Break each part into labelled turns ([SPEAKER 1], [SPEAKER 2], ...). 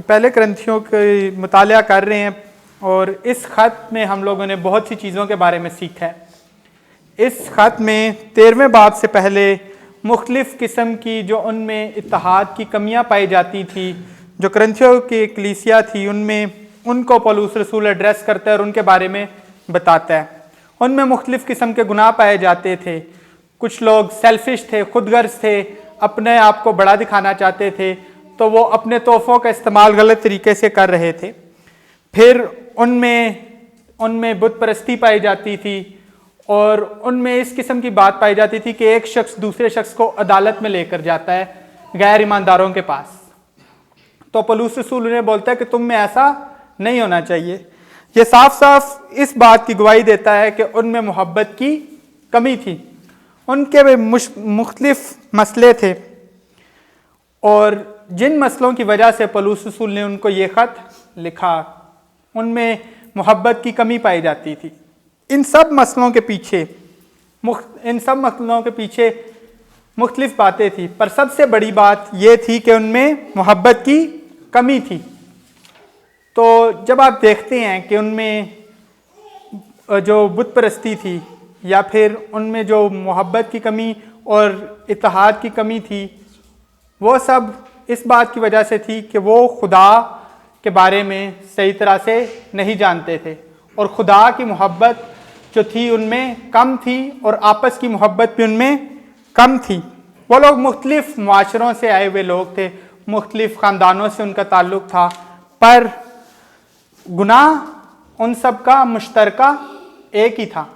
[SPEAKER 1] पहले करंथियों के मुताला कर रहे हैं और इस ख़त में हम लोगों ने बहुत सी चीज़ों के बारे में सीखा है। इस ख़त में 13वें बाब से पहले मुख्तलिफ़ किस्म की जो उनमें इत्तेहाद की कमियां पाई जाती थी, जो करंथियों की कलीसिया थी, उनमें उनको पौलुस रसूल एड्रेस करता है और उनके बारे में बताता है। उनमें मुख्तलिफ़ किस्म के गुनाह पाए जाते थे। कुछ लोग सेल्फिश थे, खुदगर्ज थे, अपने आप को बड़ा दिखाना चाहते थे, तो वो अपने तोहफ़ों का इस्तेमाल गलत तरीके से कर रहे थे। फिर उनमें बुत परस्ती पाई जाती थी और उनमें इस किस्म की बात पाई जाती थी कि एक शख्स दूसरे शख्स को अदालत में लेकर जाता है गैर ईमानदारों के पास। तो पौलुस रसूल उन्हें बोलता है कि तुम में ऐसा नहीं होना चाहिए। ये साफ साफ इस बात की गवाही देता है कि उनमें मोहब्बत की कमी थी। उनके में मुख्तलिफ मसले थे और जिन मसलों की वजह से पौलुस रसूल ने उनको ये ख़त लिखा, उनमें मोहब्बत की कमी पाई जाती थी। इन सब मसलों के पीछे मुख्तलिफ बातें थी, पर सबसे बड़ी बात यह थी कि उनमें मोहब्बत की कमी थी। तो जब आप देखते हैं कि उनमें जो बुत परस्ती थी या फिर उनमें जो मोहब्बत की कमी और इत्तेहाद की कमी थी, वो सब इस बात की वजह से थी कि वो खुदा के बारे में सही तरह से नहीं जानते थे और खुदा की मोहब्बत जो थी उनमें कम थी और आपस की मोहब्बत भी उनमें कम थी। वो लोग मुख्तलिफ मुआशरों से आए हुए लोग थे, मुख्तलिफ ख़ानदानों से उनका ताल्लुक़ था, पर गुनाह उन सब का मुश्तरका एक ही था।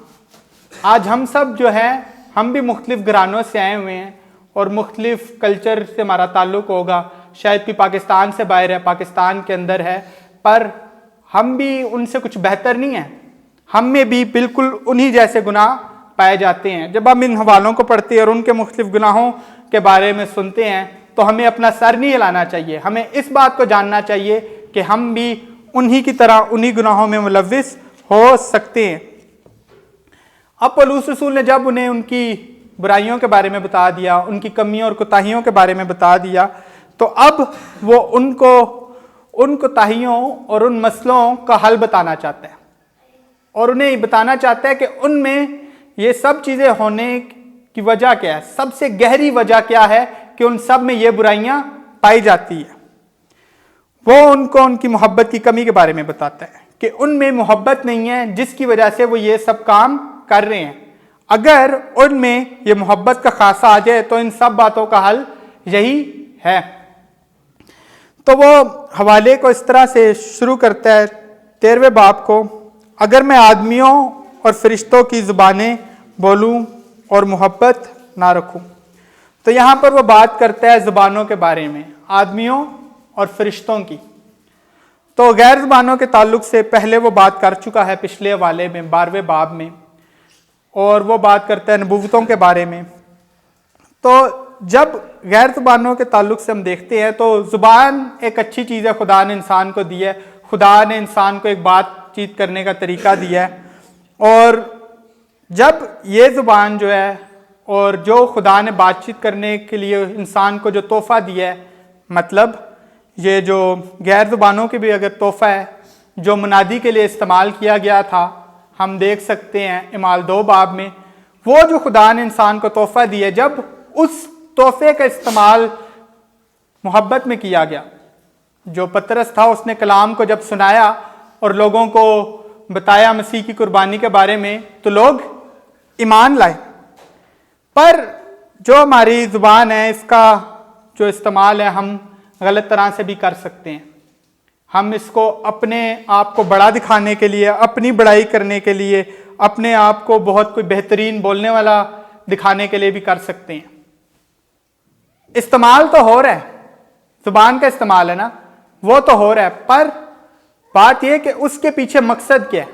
[SPEAKER 1] आज हम सब जो है, हम भी मुख्तलिफ घरानों से आए हुए हैं और मुख्तलिफ कल्चर से हमारा ताल्लुक़ होगा। शायद भी पाकिस्तान से बाहर है, पाकिस्तान के अंदर है, पर हम भी उनसे कुछ बेहतर नहीं है। हम में भी बिल्कुल उन्हीं जैसे गुनाह पाए जाते हैं। जब हम इन हवालों को पढ़ते हैं और उनके मुख्तलिफ गुनाहों के बारे में सुनते हैं तो हमें अपना सर नहीं हिलाना चाहिए। हमें इस बात को जानना चाहिए कि हम भी उन्हीं की तरह उन्हीं गुनाहों में मुलव्विस हो सकते हैं। अब पौलुस रसूल ने जब उन्हें उनकी बुराइयों के बारे में बता दिया, उनकी कमियों और कोताहियों के बारे में बता दिया, तो अब वो उन कोताहियों और उन मसलों का हल बताना चाहता है और उन्हें बताना चाहता है कि उनमें ये सब चीज़ें होने की वजह क्या है, सबसे गहरी वजह क्या है कि उन सब में ये बुराइयां पाई जाती है। वो उनको उनकी मोहब्बत की कमी के बारे में बताता है कि उनमें मोहब्बत नहीं है जिसकी वजह से वो ये सब काम कर रहे हैं। अगर उनमें ये मोहब्बत का खासा आ जाए तो इन सब बातों का हल यही है। तो वो हवाले को इस तरह से शुरू करता है 13वें बाब को, अगर मैं आदमियों और फरिश्तों की ज़ुबानें बोलूं और मोहब्बत ना रखूं। तो यहाँ पर वो बात करता है ज़ुबानों के बारे में, आदमियों और फरिश्तों की। तो गैर ज़ुबानों के ताल्लुक से पहले वो बात कर चुका है पिछले हवाले में 12वें बाब में, और वो बात करता है नबूवतों के बारे में। तो जब गैर ज़ुबानों के ताल्लुक से हम देखते हैं तो ज़ुबान एक अच्छी चीज़ है, खुदा ने इंसान को दी है। खुदा ने इंसान को एक बातचीत करने का तरीका दिया है, और जब ये ज़ुबान जो है और जो खुदा ने बातचीत करने के लिए इंसान को जो तोहफ़ा दिया है, मतलब ये जो गैर ज़ुबानों के भी अगर तोहफ़ा है जो मुनादी के लिए इस्तेमाल किया गया था, हम देख सकते हैं इमाल 2 बाब में, वो जो खुदा ने इंसान को तोहफ़ा दिया, जब उस तोहफ़े का इस्तेमाल मोहब्बत में किया गया, जो पतरस था उसने कलाम को जब सुनाया और लोगों को बताया मसीह की कुर्बानी के बारे में, तो लोग ईमान लाए। पर जो हमारी ज़ुबान है, इसका जो इस्तेमाल है हम गलत तरह से भी कर सकते हैं। हम इसको अपने आप को बड़ा दिखाने के लिए, अपनी बड़ाई करने के लिए, अपने आप को बहुत कोई बेहतरीन बोलने वाला दिखाने के लिए भी कर सकते हैं। इस्तेमाल तो हो रहा है, ज़ुबान का इस्तेमाल है ना, वो तो हो रहा है, पर बात यह कि उसके पीछे मकसद क्या है।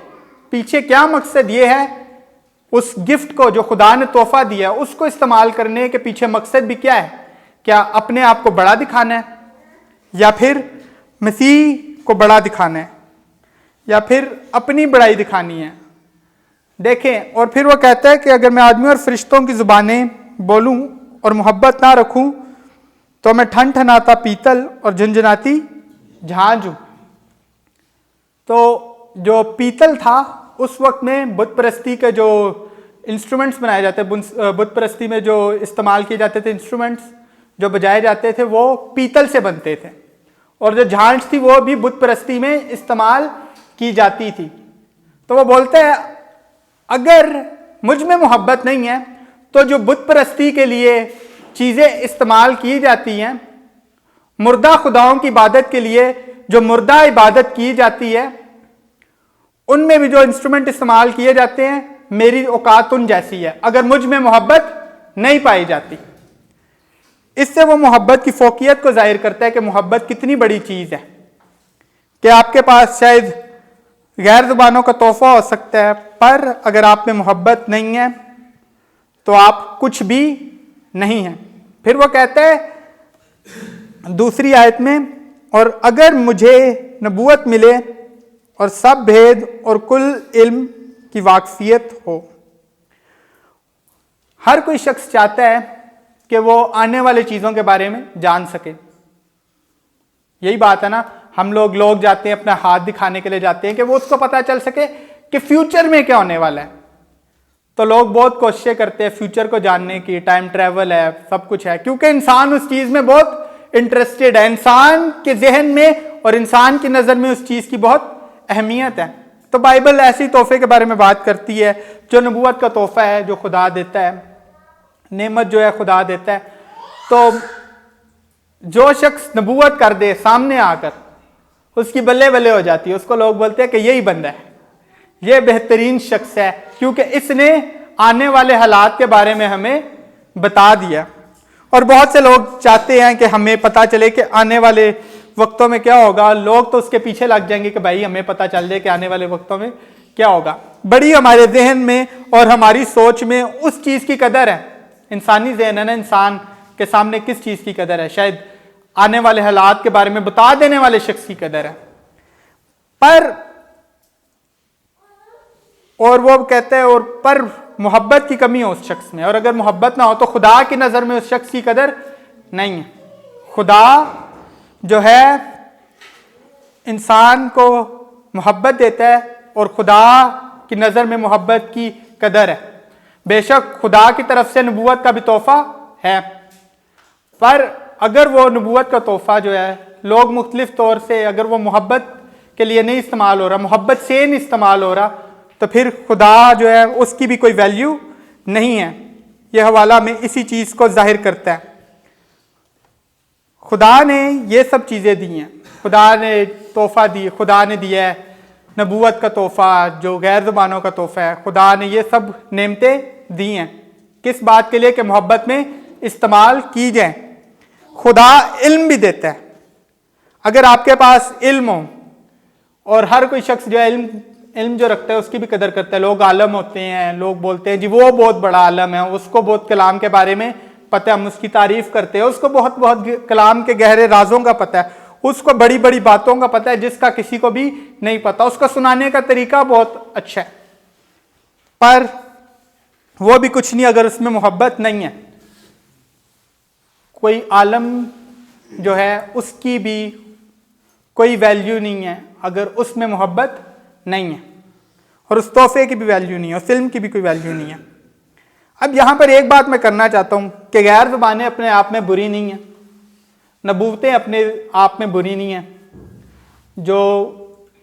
[SPEAKER 1] पीछे क्या मकसद ये है, उस गिफ्ट को जो खुदा ने तोहफा दिया उसको इस्तेमाल करने के पीछे मकसद भी क्या है। क्या अपने आप को बड़ा दिखाना है, या फिर मसीह को बड़ा दिखाना है, या फिर अपनी बड़ाई दिखानी है। देखें, और फिर वो कहता है कि अगर मैं आदमी और फरिश्तों की ज़ुबानें बोलूं और मोहब्बत ना रखूं तो मैं ठन ठनाता पीतल और झंझनाती झांझ हूं। तो जो पीतल था उस वक्त में बुत परस्ती के जो इंस्ट्रूमेंट्स बनाए जाते, बुत परस्ती में जो इस्तेमाल किए जाते थे इंस्ट्रूमेंट्स जो बजाए जाते थे वो पीतल से बनते थे, और जो झांझ थी वो भी बुत परस्ती में इस्तेमाल की जाती थी। तो वो बोलते हैं अगर मुझ में मोहब्बत नहीं है तो जो बुत परस्ती के लिए चीजें इस्तेमाल की जाती हैं, मुर्दा खुदाओं की इबादत के लिए जो मुर्दा इबादत की जाती है, उनमें भी जो इंस्ट्रूमेंट इस्तेमाल किए जाते हैं, मेरी औकात उन जैसी है अगर मुझ में मोहब्बत नहीं पाई जाती। इससे वो मोहब्बत की फोकियत को जाहिर करता है कि मोहब्बत कितनी बड़ी चीज है, कि आपके पास शायद गैर जुबानों का तोहफा हो सकता है, पर अगर आप में मोहब्बत नहीं है तो आप कुछ भी नहीं है। फिर वो कहता है दूसरी आयत में, और अगर मुझे नबूवत मिले और सब भेद और कुल इल्म की वाकफियत हो। हर कोई शख्स चाहता है कि वो आने वाली चीजों के बारे में जान सके। यही बात है ना, हम लोग जाते हैं अपना हाथ दिखाने के लिए जाते हैं कि वो उसको पता चल सके कि फ्यूचर में क्या होने वाला है। तो लोग बहुत कोशिशें करते हैं फ्यूचर को जानने की, टाइम ट्रैवल है, सब कुछ है, क्योंकि इंसान उस चीज में बहुत इंटरेस्टेड है। इंसान के जहन में और इंसान की नजर में उस चीज की बहुत अहमियत है। तो बाइबल ऐसी तोहफे के बारे में बात करती है जो नबूवत का तोहफा है, जो खुदा देता है, नेमत जो है खुदा देता है। तो जो शख्स नबूवत कर दे सामने आकर, उसकी बल्ले बल्ले हो जाती है। उसको लोग बोलते हैं कि यही बंदा है, ये बेहतरीन शख्स है, क्योंकि इसने आने वाले हालात के बारे में हमें बता दिया। और बहुत से लोग चाहते हैं कि हमें पता चले कि आने वाले वक्तों में क्या होगा। लोग तो उसके पीछे लग जाएंगे कि भाई हमें पता चल जाए कि आने वाले वक्तों में क्या होगा। बड़ी हमारे जहन में और हमारी सोच में उस चीज की कदर है, इंसानी जहन है ना, इंसान के सामने किस चीज की कदर है? शायद आने वाले हालात के बारे में बता देने वाले शख्स की कदर है। पर और वो कहते हैं और पर मोहब्बत की कमी हो उस शख्स में, और अगर मोहब्बत ना हो तो खुदा की नजर में उस शख्स की कदर नहीं है। खुदा जो है इंसान को मोहब्बत देता है और खुदा की नजर में मोहब्बत की कदर है। बेशक खुदा की तरफ से नबूवत का भी तोहफा है, पर अगर वो नबूवत का तोहफा जो है लोग मुख्तलिफ तौर से, अगर वो मोहब्बत के लिए नहीं इस्तेमाल हो रहा, मोहब्बत से नहीं इस्तेमाल हो रहा, तो फिर खुदा जो है उसकी भी कोई वैल्यू नहीं है। यह हवाला में इसी चीज को जाहिर करता है। खुदा ने ये सब चीजें दी हैं, खुदा ने तोहफा दी, खुदा ने दिया है नबूवत का तोहफा, जो गैर ज़ुबानों का तोहफा है। खुदा ने ये सब नेमतें दी हैं, किस बात के लिए? कि मोहब्बत में इस्तेमाल की जाए। खुदा इल्म भी देता है। अगर आपके पास इल्म हो, और हर कोई शख्स जो है इल्म जो रखता है उसकी भी कदर करता है। लोग आलम होते हैं, लोग बोलते हैं जी वो बहुत बड़ा आलम है, उसको बहुत कलाम के बारे में पता है, हम उसकी तारीफ करते हैं, उसको बहुत बहुत कलाम के गहरे राजों का पता है, उसको बड़ी बड़ी बातों का पता है जिसका किसी को भी नहीं पता, उसका सुनाने का तरीका बहुत अच्छा है। पर वो भी कुछ नहीं अगर उसमें मोहब्बत नहीं है। कोई आलम जो है उसकी भी कोई वैल्यू नहीं है अगर उसमें मोहब्बत नहीं है, और उस तोहफे की भी वैल्यू नहीं है, उस फिल्म की भी कोई वैल्यू नहीं है। अब यहां पर एक बात मैं करना चाहता हूं कि गैर ज़ुबानें अपने आप में बुरी नहीं है, नबूवतें अपने आप में बुरी नहीं है, जो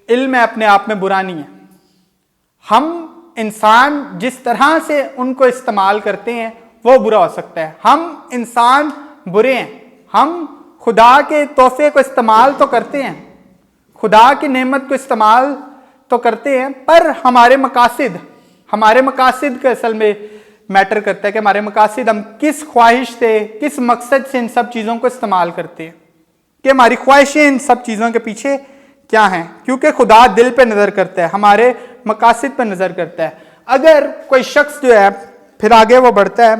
[SPEAKER 1] इल्म है अपने आप में बुरा नहीं है। हम इंसान जिस तरह से उनको इस्तेमाल करते हैं वो बुरा हो सकता है। हम इंसान बुरे हैं, हम खुदा के तोहफे को इस्तेमाल तो करते हैं, खुदा की नेमत को इस्तेमाल तो करते हैं, पर हमारे मकासिद के असल में मैटर करता है कि हमारे मकासिद, हम किस ख्वाहिश से, किस मकसद से इन सब चीज़ों को इस्तेमाल करते हैं, कि हमारी ख्वाहिशें इन सब चीज़ों के पीछे क्या हैं। क्योंकि खुदा दिल पे नज़र करता है, हमारे मकासिद पे नज़र करता है। अगर कोई शख्स जो है फिर आगे वो बढ़ता है,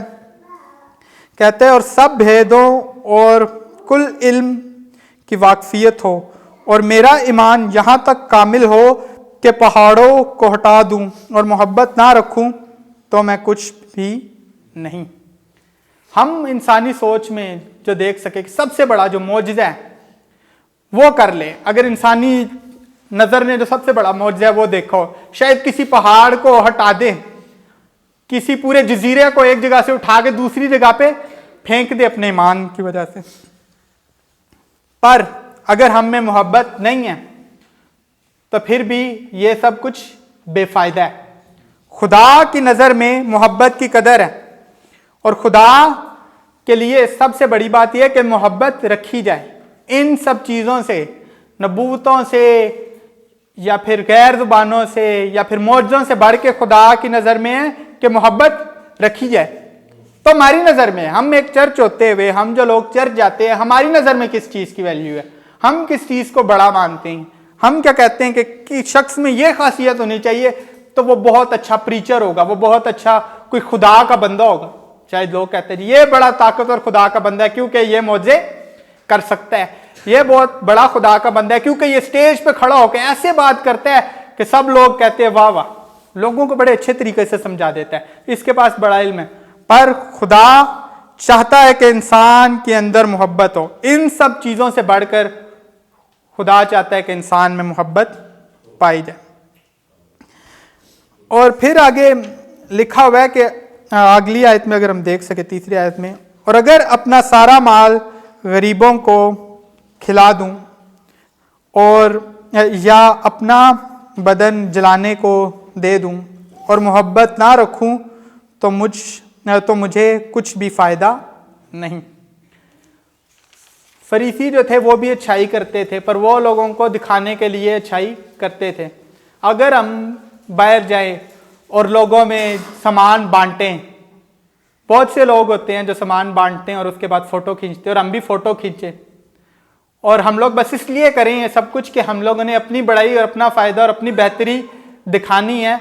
[SPEAKER 1] कहते हैं और सब भेदों और कुल इल्म की वाकफियत हो, और मेरा ईमान यहाँ तक कामिल हो कि पहाड़ों को हटा दूं और मोहब्बत ना रखूं तो मैं कुछ भी नहीं। हम इंसानी सोच में जो देख सके कि सबसे बड़ा जो मौजज़ा है वो कर ले। अगर इंसानी नजर ने जो सबसे बड़ा मौजज़ा है वो देखो, शायद किसी पहाड़ को हटा दे, किसी पूरे जजीरे को एक जगह से उठा के दूसरी जगह पे फेंक दे अपने ईमान की वजह से। पर अगर हम में मोहब्बत नहीं है तो फिर भी ये सब कुछ बेफायदा है। खुदा की नज़र में मोहब्बत की कदर है, और खुदा के लिए सबसे बड़ी बात यह है कि मोहब्बत रखी जाए। इन सब चीज़ों से, नबूवतों से या फिर गैर ज़ुबानों से या फिर मौजज़ों से बढ़ के खुदा की नज़र में है कि मोहब्बत रखी जाए। तो हमारी नज़र में, हम एक चर्च होते हुए, हम जो लोग चर्च जाते हैं, हमारी नज़र में किस चीज़ की वैल्यू है? हम किस चीज़ को बड़ा मानते हैं? हम क्या कहते हैं कि शख्स में ये खासियत होनी चाहिए तो वो बहुत अच्छा प्रीचर होगा, वो बहुत अच्छा कोई खुदा का बंदा होगा। शायद लोग कहते हैं ये बड़ा ताकतवर खुदा का बंदा है क्योंकि ये मौजे कर सकता है, ये बहुत बड़ा खुदा का बंदा है क्योंकि ये स्टेज पे खड़ा होकर ऐसे बात करता है कि सब लोग कहते हैं वाह वाह, लोगों को बड़े अच्छे तरीके से समझा देता है, इसके पास बड़ा इल्म है। पर खुदा चाहता है कि इंसान के अंदर मोहब्बत हो। इन सब चीज़ों से बढ़कर खुदा चाहता है कि इंसान में मोहब्बत पाई जाए। और फिर आगे लिखा हुआ है कि अगली आयत में अगर हम देख सके, तीसरी आयत में, और अगर अपना सारा माल गरीबों को खिला दूं और या अपना बदन जलाने को दे दूं और मोहब्बत ना रखूं तो मुझे कुछ भी फ़ायदा नहीं। फरीसी जो थे वो भी अच्छाई करते थे, पर वो लोगों को दिखाने के लिए अच्छाई करते थे। अगर हम बाहर जाएं और लोगों में सामान बांटें, बहुत से लोग होते हैं जो सामान बांटते हैं और उसके बाद फ़ोटो खींचते हैं, और हम भी फ़ोटो खींचे, और हम लोग बस इसलिए करें ये सब कुछ कि हम लोगों ने अपनी बड़ाई और अपना फ़ायदा और अपनी बेहतरी दिखानी है,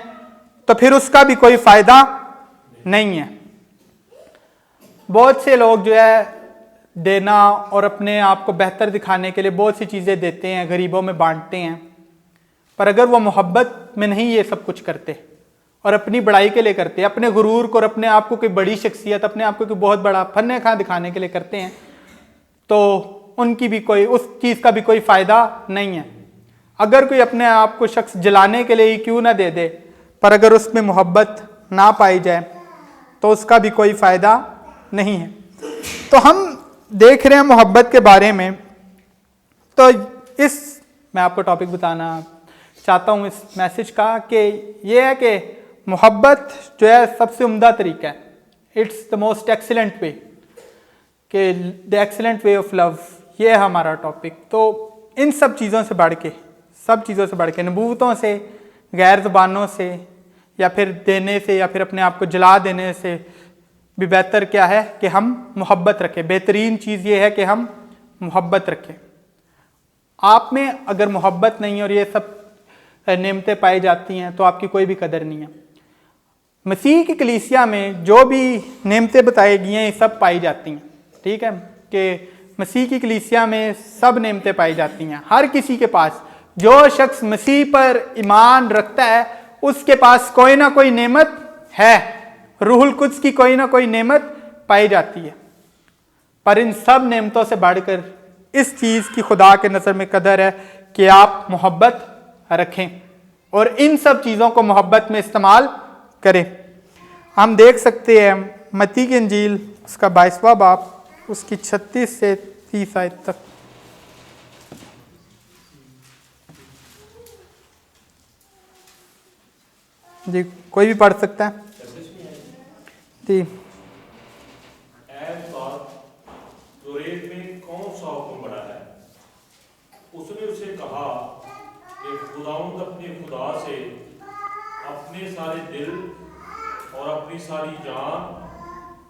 [SPEAKER 1] तो फिर उसका भी कोई फ़ायदा नहीं है। बहुत से लोग जो है देना और अपने आप को बेहतर दिखाने के लिए बहुत सी चीज़ें देते हैं, गरीबों में बांटते हैं, पर अगर वो मोहब्बत में नहीं ये सब कुछ करते और अपनी बड़ाई के लिए करते, अपने गुरूर को और अपने आप को कोई बड़ी शख्सियत, अपने आप को कोई बहुत बड़ा फन खां दिखाने के लिए करते हैं, तो उनकी भी कोई, उस चीज़ का भी कोई फ़ायदा नहीं है। अगर कोई अपने आप को शख्स जलाने के लिए ही क्यों ना दे दे, पर अगर उसमें मोहब्बत ना पाई जाए तो उसका भी कोई फ़ायदा नहीं है। तो हम देख रहे हैं मोहब्बत के बारे में। तो मैं आपको टॉपिक बताना चाहता हूँ इस मैसेज का, कि ये है कि मोहब्बत जो है सबसे उम्दा तरीका है। इट्स द मोस्ट एक्सीलेंट वे, कि the excellent way of love, ये है हमारा टॉपिक। तो इन सब चीज़ों से बढ़ के, सब चीज़ों से बढ़ के, नबूवतों से, गैर ज़ुबानों से, या फिर देने से, या फिर अपने आप को जला देने से भी बेहतर क्या है कि हम मोहब्बत रखें। बेहतरीन चीज़ ये है कि हम मोहब्बत रखें। आप में अगर मोहब्बत नहीं है और ये सब नेमतें पाई जाती हैं तो आपकी कोई भी कदर नहीं है। मसीह की कलीसिया में जो भी नेमतें बताई गई हैं ये सब पाई जाती हैं, ठीक है, कि मसीह की कलीसिया में सब नेमतें पाई जाती हैं। हर किसी के पास, जो शख्स मसीह पर ईमान रखता है उसके पास कोई ना कोई नेमत है, रूहुल कुद्स की कोई ना कोई नेमत पाई जाती है। पर इन सब नेमतों से बढ़कर इस चीज़ की खुदा के नज़र में कदर है कि आप मोहब्बत रखें और इन सब चीज़ों को मोहब्बत में इस्तेमाल करें। हम देख सकते हैं मत्ती की इंजील उसका 22वां बाब, उसकी 36 से 30 आयत तक। जी, कोई भी पढ़ सकता है जी।
[SPEAKER 2] में कौन सा हुक्म बड़ा है? उसने उसे कहा कि खुदावंद अपने खुदा से अपने सारे दिल और अपनी सारी जान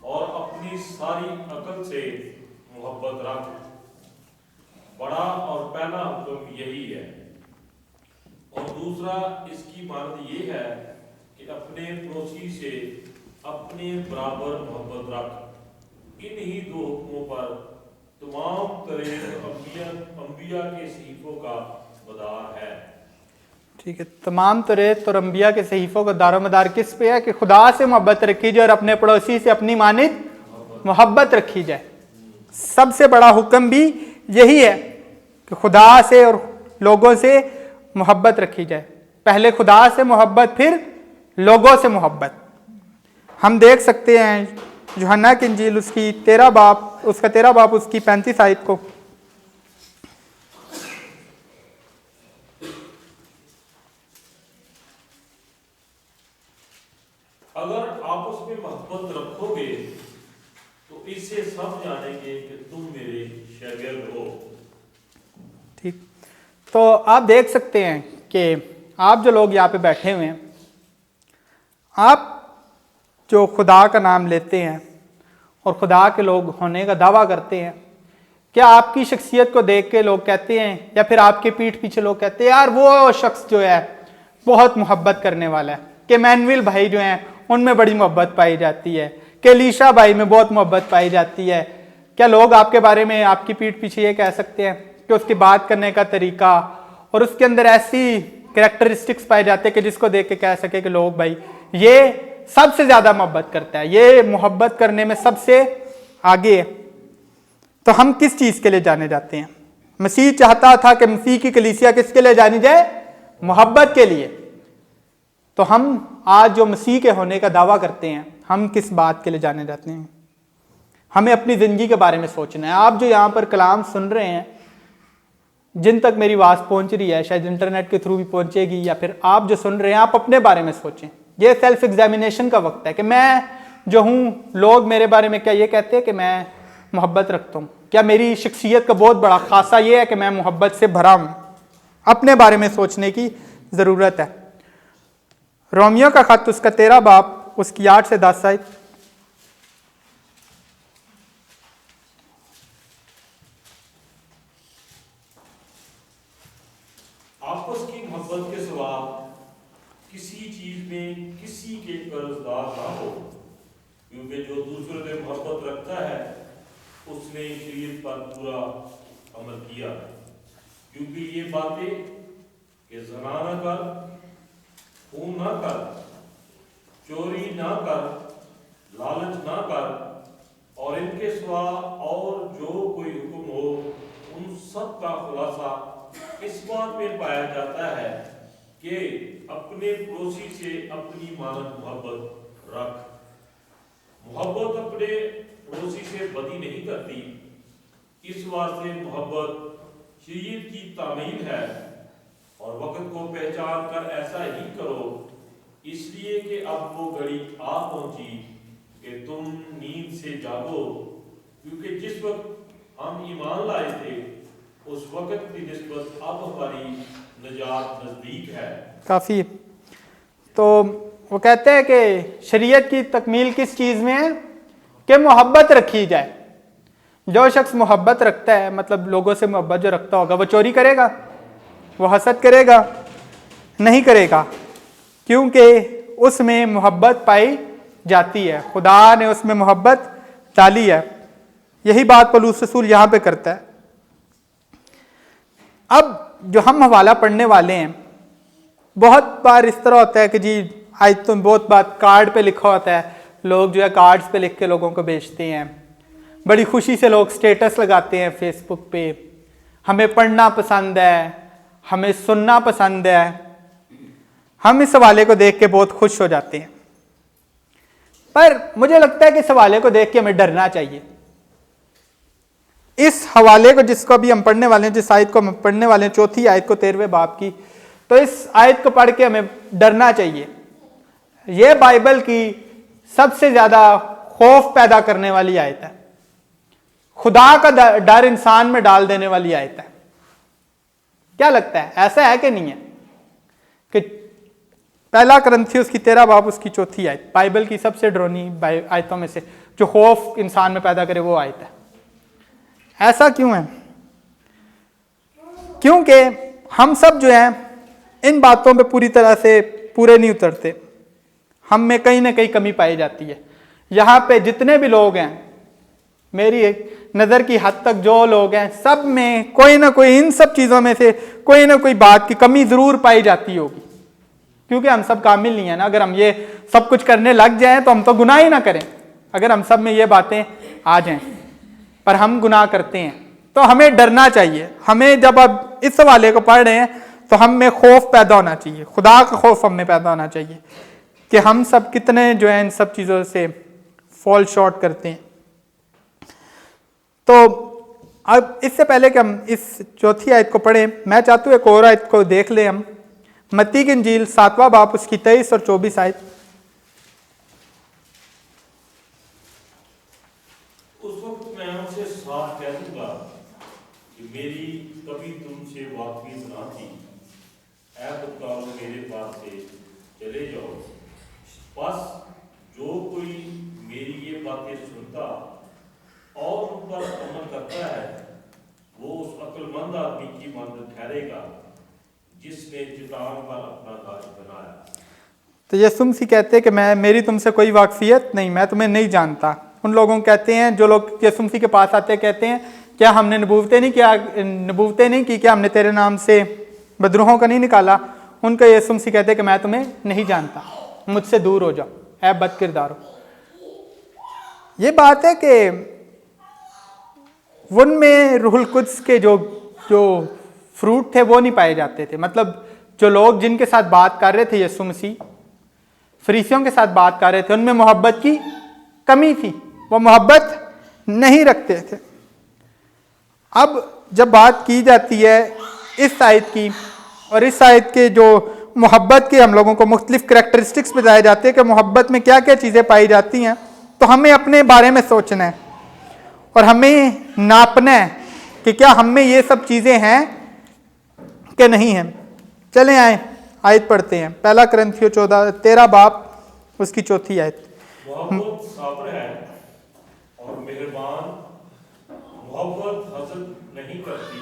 [SPEAKER 2] और अपनी सारी अकल से मोहब्बत रख। बड़ा और पहला हुक्म यही है, और दूसरा इसकी मानद ये है कि अपने पड़ोसी से अपने बराबर मोहब्बत रख। इन ही दो हुक्मों पर तमाम तरह अंबिया के सहीफों का मदार है।
[SPEAKER 1] ठीक है, तमाम तरह और अंबिया के सहीफों का दारोमदार किस पे है कि खुदा से मोहब्बत रखी जाए और अपने पड़ोसी से अपनी मानिद मोहब्बत रखी जाए। सबसे बड़ा हुक्म भी यही है कि खुदा से और लोगों से मोहब्बत रखी जाए। पहले खुदा से मोहब्बत, फिर लोगों से मोहब्बत। हम देख सकते हैं यूहन्ना की इंजील उसका 13 बाब उसकी 35 आयत को।
[SPEAKER 2] अगर आपस में मोहब्बत रखोगे तो इससे सब जानेंगे कि तुम मेरे शागिर्द हो।
[SPEAKER 1] ठीक, तो आप देख सकते हैं कि आप जो लोग यहाँ पे बैठे हुए हैं, आप जो खुदा का नाम लेते हैं और खुदा के लोग होने का दावा करते हैं, क्या आपकी शख्सियत को देख के लोग कहते हैं, या फिर आपके पीठ पीछे लोग कहते हैं यार वो शख्स जो है बहुत मोहब्बत करने वाला है, कि मैनुअल भाई जो हैं उनमें बड़ी मोहब्बत पाई जाती है, कि लीशा भाई में बहुत मोहब्बत पाई जाती है? क्या लोग आपके बारे में आपकी पीठ पीछे ये कह सकते हैं कि उसकी बात करने का तरीका और उसके अंदर ऐसी कैरेक्टरिस्टिक्स पाए जाते हैं कि जिसको देख के कह सके कि लोग भाई ये सबसे ज्यादा मोहब्बत करता है, ये मोहब्बत करने में सबसे आगे है? तो हम किस चीज के लिए जाने जाते हैं? मसीह चाहता था कि मसीह की कलीसिया किसके लिए जानी जाए? मोहब्बत के लिए। तो हम आज जो मसीह के होने का दावा करते हैं, हम किस बात के लिए जाने जाते हैं? हमें अपनी जिंदगी के बारे में सोचना है। आप जो यहाँ पर कलाम सुन रहे हैं, जिन तक मेरी आवाज पहुंच रही है, शायद इंटरनेट के थ्रू भी पहुंचेगी, या फिर आप जो सुन रहे हैं, आप अपने बारे में सोचें। ये सेल्फ एग्जामिनेशन का वक्त है कि मैं जो हूं, लोग मेरे बारे में क्या ये कहते हैं कि मैं मोहब्बत रखता हूं? क्या मेरी शख्सियत का बहुत बड़ा खासा ये है कि मैं मोहब्बत से भरा हूं? अपने बारे में सोचने की जरूरत है। रोमियो का खत उसका 13 बाब उसकी 8 से 10 आयत।
[SPEAKER 2] आपस की मोहब्बत के सिवा किसी चीज में किसी के कर्जदार ना हो, क्योंकि जो दूसरे से मोहब्बत रखता है उसने शरीयत पर पूरा अमल किया। क्योंकि ये बातें कि ज़ना न कर, खून ना कर, चोरी ना कर, लालच ना कर, और इनके सिवा और जो कोई हुक्म हो, उन सब का खुलासा इस बात में पाया जाता है कि अपने पड़ोसी से अपनी मानद मोहब्बत रख। मोहब्बत अपने पड़ोसी से बदी नहीं करती। इस वास्ते मोहब्बत शरीयत की तामील है, और वक्त को पहचान कर ऐसा ही करो, इसलिए कि अब वो घड़ी आ पहुंची कि तुम नींद से जागो। क्योंकि जिस वक्त हम ईमान लाए थे उस वक्त की निस्बत अब हमारी निजात नजदीक है।
[SPEAKER 1] काफी। तो वो कहते हैं कि शरीयत की तकमील किस चीज में है? कि मोहब्बत रखी जाए। जो शख्स मोहब्बत रखता है, मतलब लोगों से मोहब्बत जो रखता होगा, वो चोरी करेगा? वो हसद करेगा? नहीं करेगा, क्योंकि उसमें मोहब्बत पाई जाती है। खुदा ने उसमें मोहब्बत डाली है। यही बात पौलुस रसूल यहाँ पे करता है। अब जो हम हवाला पढ़ने वाले हैं, बहुत बार इस तरह होता है कि जी आज तो बहुत बात कार्ड पे लिखा होता है, लोग जो है कार्ड्स पे लिख के लोगों को बेचते हैं। बड़ी खुशी से लोग स्टेटस लगाते हैं फेसबुक पे, हमें पढ़ना पसंद है, हमें सुनना पसंद है। हम इस हवाले को देख के बहुत खुश हो जाते हैं, पर मुझे लगता है कि इस हवाले को देख के हमें डरना चाहिए। इस हवाले को जिसको अभी हम पढ़ने वाले हैं, जिस आयत को हम पढ़ने वाले हैं, 4 आयत को 13वें बाब की, तो इस आयत को पढ़ के हमें डरना चाहिए। यह बाइबल की सबसे ज्यादा खौफ पैदा करने वाली आयत है। खुदा का डर इंसान में डाल देने वाली आयत है। क्या लगता है, ऐसा है कि नहीं है? कि पहला करंथियुस की 13 बाब उसकी 4 आयत बाइबल की सबसे डरावनी आयतों में से, जो खौफ इंसान में पैदा करे, वो आयत है। ऐसा क्यों है? क्योंकि हम सब जो हैं इन बातों पे पूरी तरह से पूरे नहीं उतरते। हम में कहीं ना कहीं कमी पाई जाती है। यहाँ पे जितने भी लोग हैं, मेरी एक नज़र की हद तक जो लोग हैं, सब में कोई ना कोई इन सब चीज़ों में से कोई ना कोई बात की कमी ज़रूर पाई जाती होगी। क्योंकि हम सब कामिल नहीं है ना। अगर हम ये सब कुछ करने लग जाएं तो हम तो गुनाह ही ना करें, अगर हम सब में ये बातें आ जाएं। पर हम गुनाह करते हैं। तो हमें डरना चाहिए। हमें जब अब इस हवाले को पढ़ रहे हैं तो हम में खौफ पैदा होना चाहिए, खुदा का खौफ हम में पैदा होना चाहिए कि हम सब कितने जो है इन सब चीज़ों से फॉल शॉर्ट करते हैं। तो अब इससे पहले कि हम इस चौथी आयत को पढ़ें, मैं चाहता हूँ एक और आयत को देख लें हम। मत्ती की इंजील 7वां बाब उसकी 23 और 24 आयत।
[SPEAKER 2] उस वक्त मैं उनसे साफ कह दूंगा कि मेरी कभी तुमसे वाकफियत ना थी, ऐ पुकारो मेरे पास से चले जाओ। बस जो कोई मेरी ये बातें सुनता और उन पर अमल करता है वो उस अक्लमंद आदमी की मानद ठहरेगा जिसने चट्टान पर अपना गाछ बनाया।
[SPEAKER 1] तो यीशु मसीह कहते हैं कि मेरी तुमसे कोई वाकफियत नहीं, मैं तुम्हें नहीं जानता। उन लोगों को कहते हैं, जो लोग यीशु मसीह के पास आते हैं, कहते हैं क्या हमने नबूवतें नहीं की, क्या हमने तेरे नाम से बदरूहों का नहीं निकाला। उनको यीशु मसीह कहते हैं कि मैं तुम्हें नहीं जानता, मुझसे दूर हो जाओ ऐ बद किरदारो। ये बात है कि उनमें रूहुल कुद्स के जो फ्रूट थे वो नहीं पाए जाते थे। मतलब जो लोग जिनके साथ बात कर रहे थे यीशु मसीह, फरीसियों के साथ बात कर रहे थे, उनमें मोहब्बत की कमी थी, वो मोहब्बत नहीं रखते थे। अब जब बात की जाती है इस आयत की, और इस आयत के जो मोहब्बत के हम लोगों को मुख्तलिफ करैक्टरिस्टिक्स बताए जाते हैं कि मोहब्बत में क्या क्या चीज़ें पाई जाती हैं, तो हमें अपने बारे में सोचना है और हमें नापना है कि क्या हम में ये सब चीज़ें हैं कि नहीं हैं। चलें आए आयत पढ़ते हैं। पहला करंथियों 13 बाब उसकी 4 आयत।
[SPEAKER 2] मोहब्बत साबर है और मेहरबान, मोहब्बत हसद नहीं करती,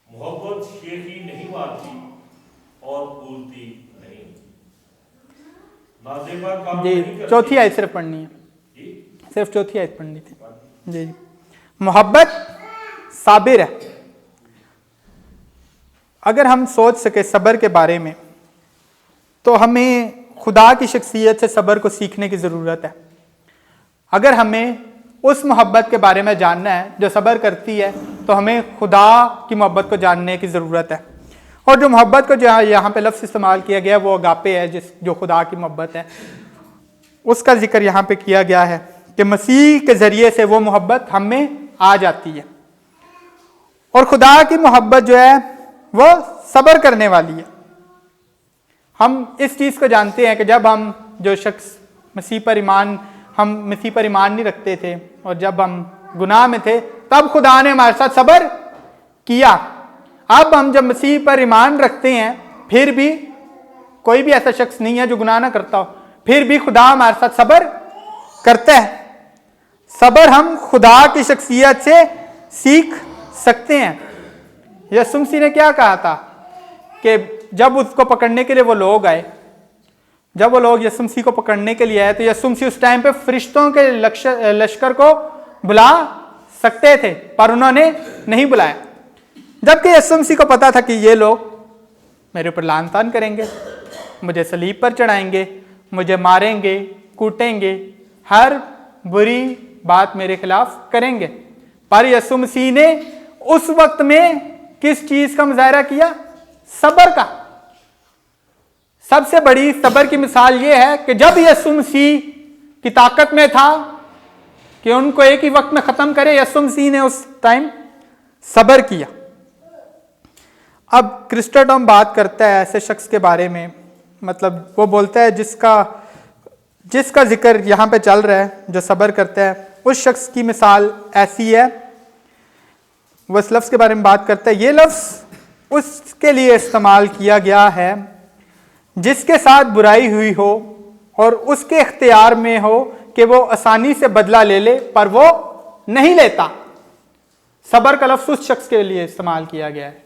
[SPEAKER 2] मोहब्बत शेखी नहीं मारती और भूलती नहीं, नाजेबा काम
[SPEAKER 1] जी
[SPEAKER 2] नहीं करती।
[SPEAKER 1] 4 आयत सिर्फ पढ़नी है
[SPEAKER 2] जी,
[SPEAKER 1] सिर्फ 4 आयत पढ़नी थी जी। मोहब्बत साबिर है। अगर हम सोच सके सब्र के बारे में तो हमें खुदा की शख्सियत से सब्र को सीखने की ज़रूरत है। अगर हमें उस मोहब्बत के बारे में जानना है जो सब्र करती है तो हमें खुदा की मोहब्बत को जानने की ज़रूरत है। और जो मोहब्बत को जो यहाँ पे लफ्ज़ इस्तेमाल किया गया वो अगापे है, जो खुदा की मोहब्बत है, उसका जिक्र यहाँ पे किया गया है कि मसीह के ज़रिए से वो मोहब्बत हम में आ जाती है। और खुदा की मोहब्बत जो है वो सब्र करने वाली है। हम इस चीज़ को जानते हैं कि जब हम जो शख्स मसीह पर ईमान नहीं रखते थे और जब हम गुनाह में थे तब खुदा ने हमारे साथ सब्र किया। अब हम जब मसीह पर ईमान रखते हैं फिर भी कोई भी ऐसा शख्स नहीं है जो गुनाह ना करता हो, फिर भी खुदा हमारे साथ सब्र करता है। सब्र हम खुदा की शख्सियत से सीख सकते हैं। यीशु मसीह ने क्या कहा था कि जब उसको पकड़ने के लिए वो लोग आए, जब वो लोग यीशु मसीह को पकड़ने के लिए आए तो यीशु मसीह उस टाइम पे फरिश्तों के लश्कर को बुला सकते थे पर उन्होंने नहीं बुलाया। जबकि यीशु मसीह को पता था कि ये लोग मेरे ऊपर लान तान करेंगे, मुझे सलीब पर चढ़ाएंगे, मुझे मारेंगे, कूटेंगे, हर बुरी बात मेरे खिलाफ करेंगे। पर यीशु मसीह ने उस वक्त में किस चीज का मुजाहरा किया? सब्र का। सबसे बड़ी सब्र की मिसाल यह है कि जब यीशु मसीह की ताकत में था कि उनको एक ही वक्त में खत्म करे, यीशु मसीह ने उस टाइम सब्र किया। अब क्रिस्टोटम बात करता है ऐसे शख्स के बारे में, मतलब वो बोलता है जिसका जिक्र यहां पे चल रहा है जो सब्र करता है, उस शख्स की मिसाल ऐसी है। वो इस लफ्ज़ के बारे में बात करता है। ये लफ्ज़ उसके लिए इस्तेमाल किया गया है जिसके साथ बुराई हुई हो और उसके इख्तियार में हो कि वो आसानी से बदला ले ले पर वो नहीं लेता। सब्र का लफ्ज़ उस शख्स के लिए इस्तेमाल किया गया है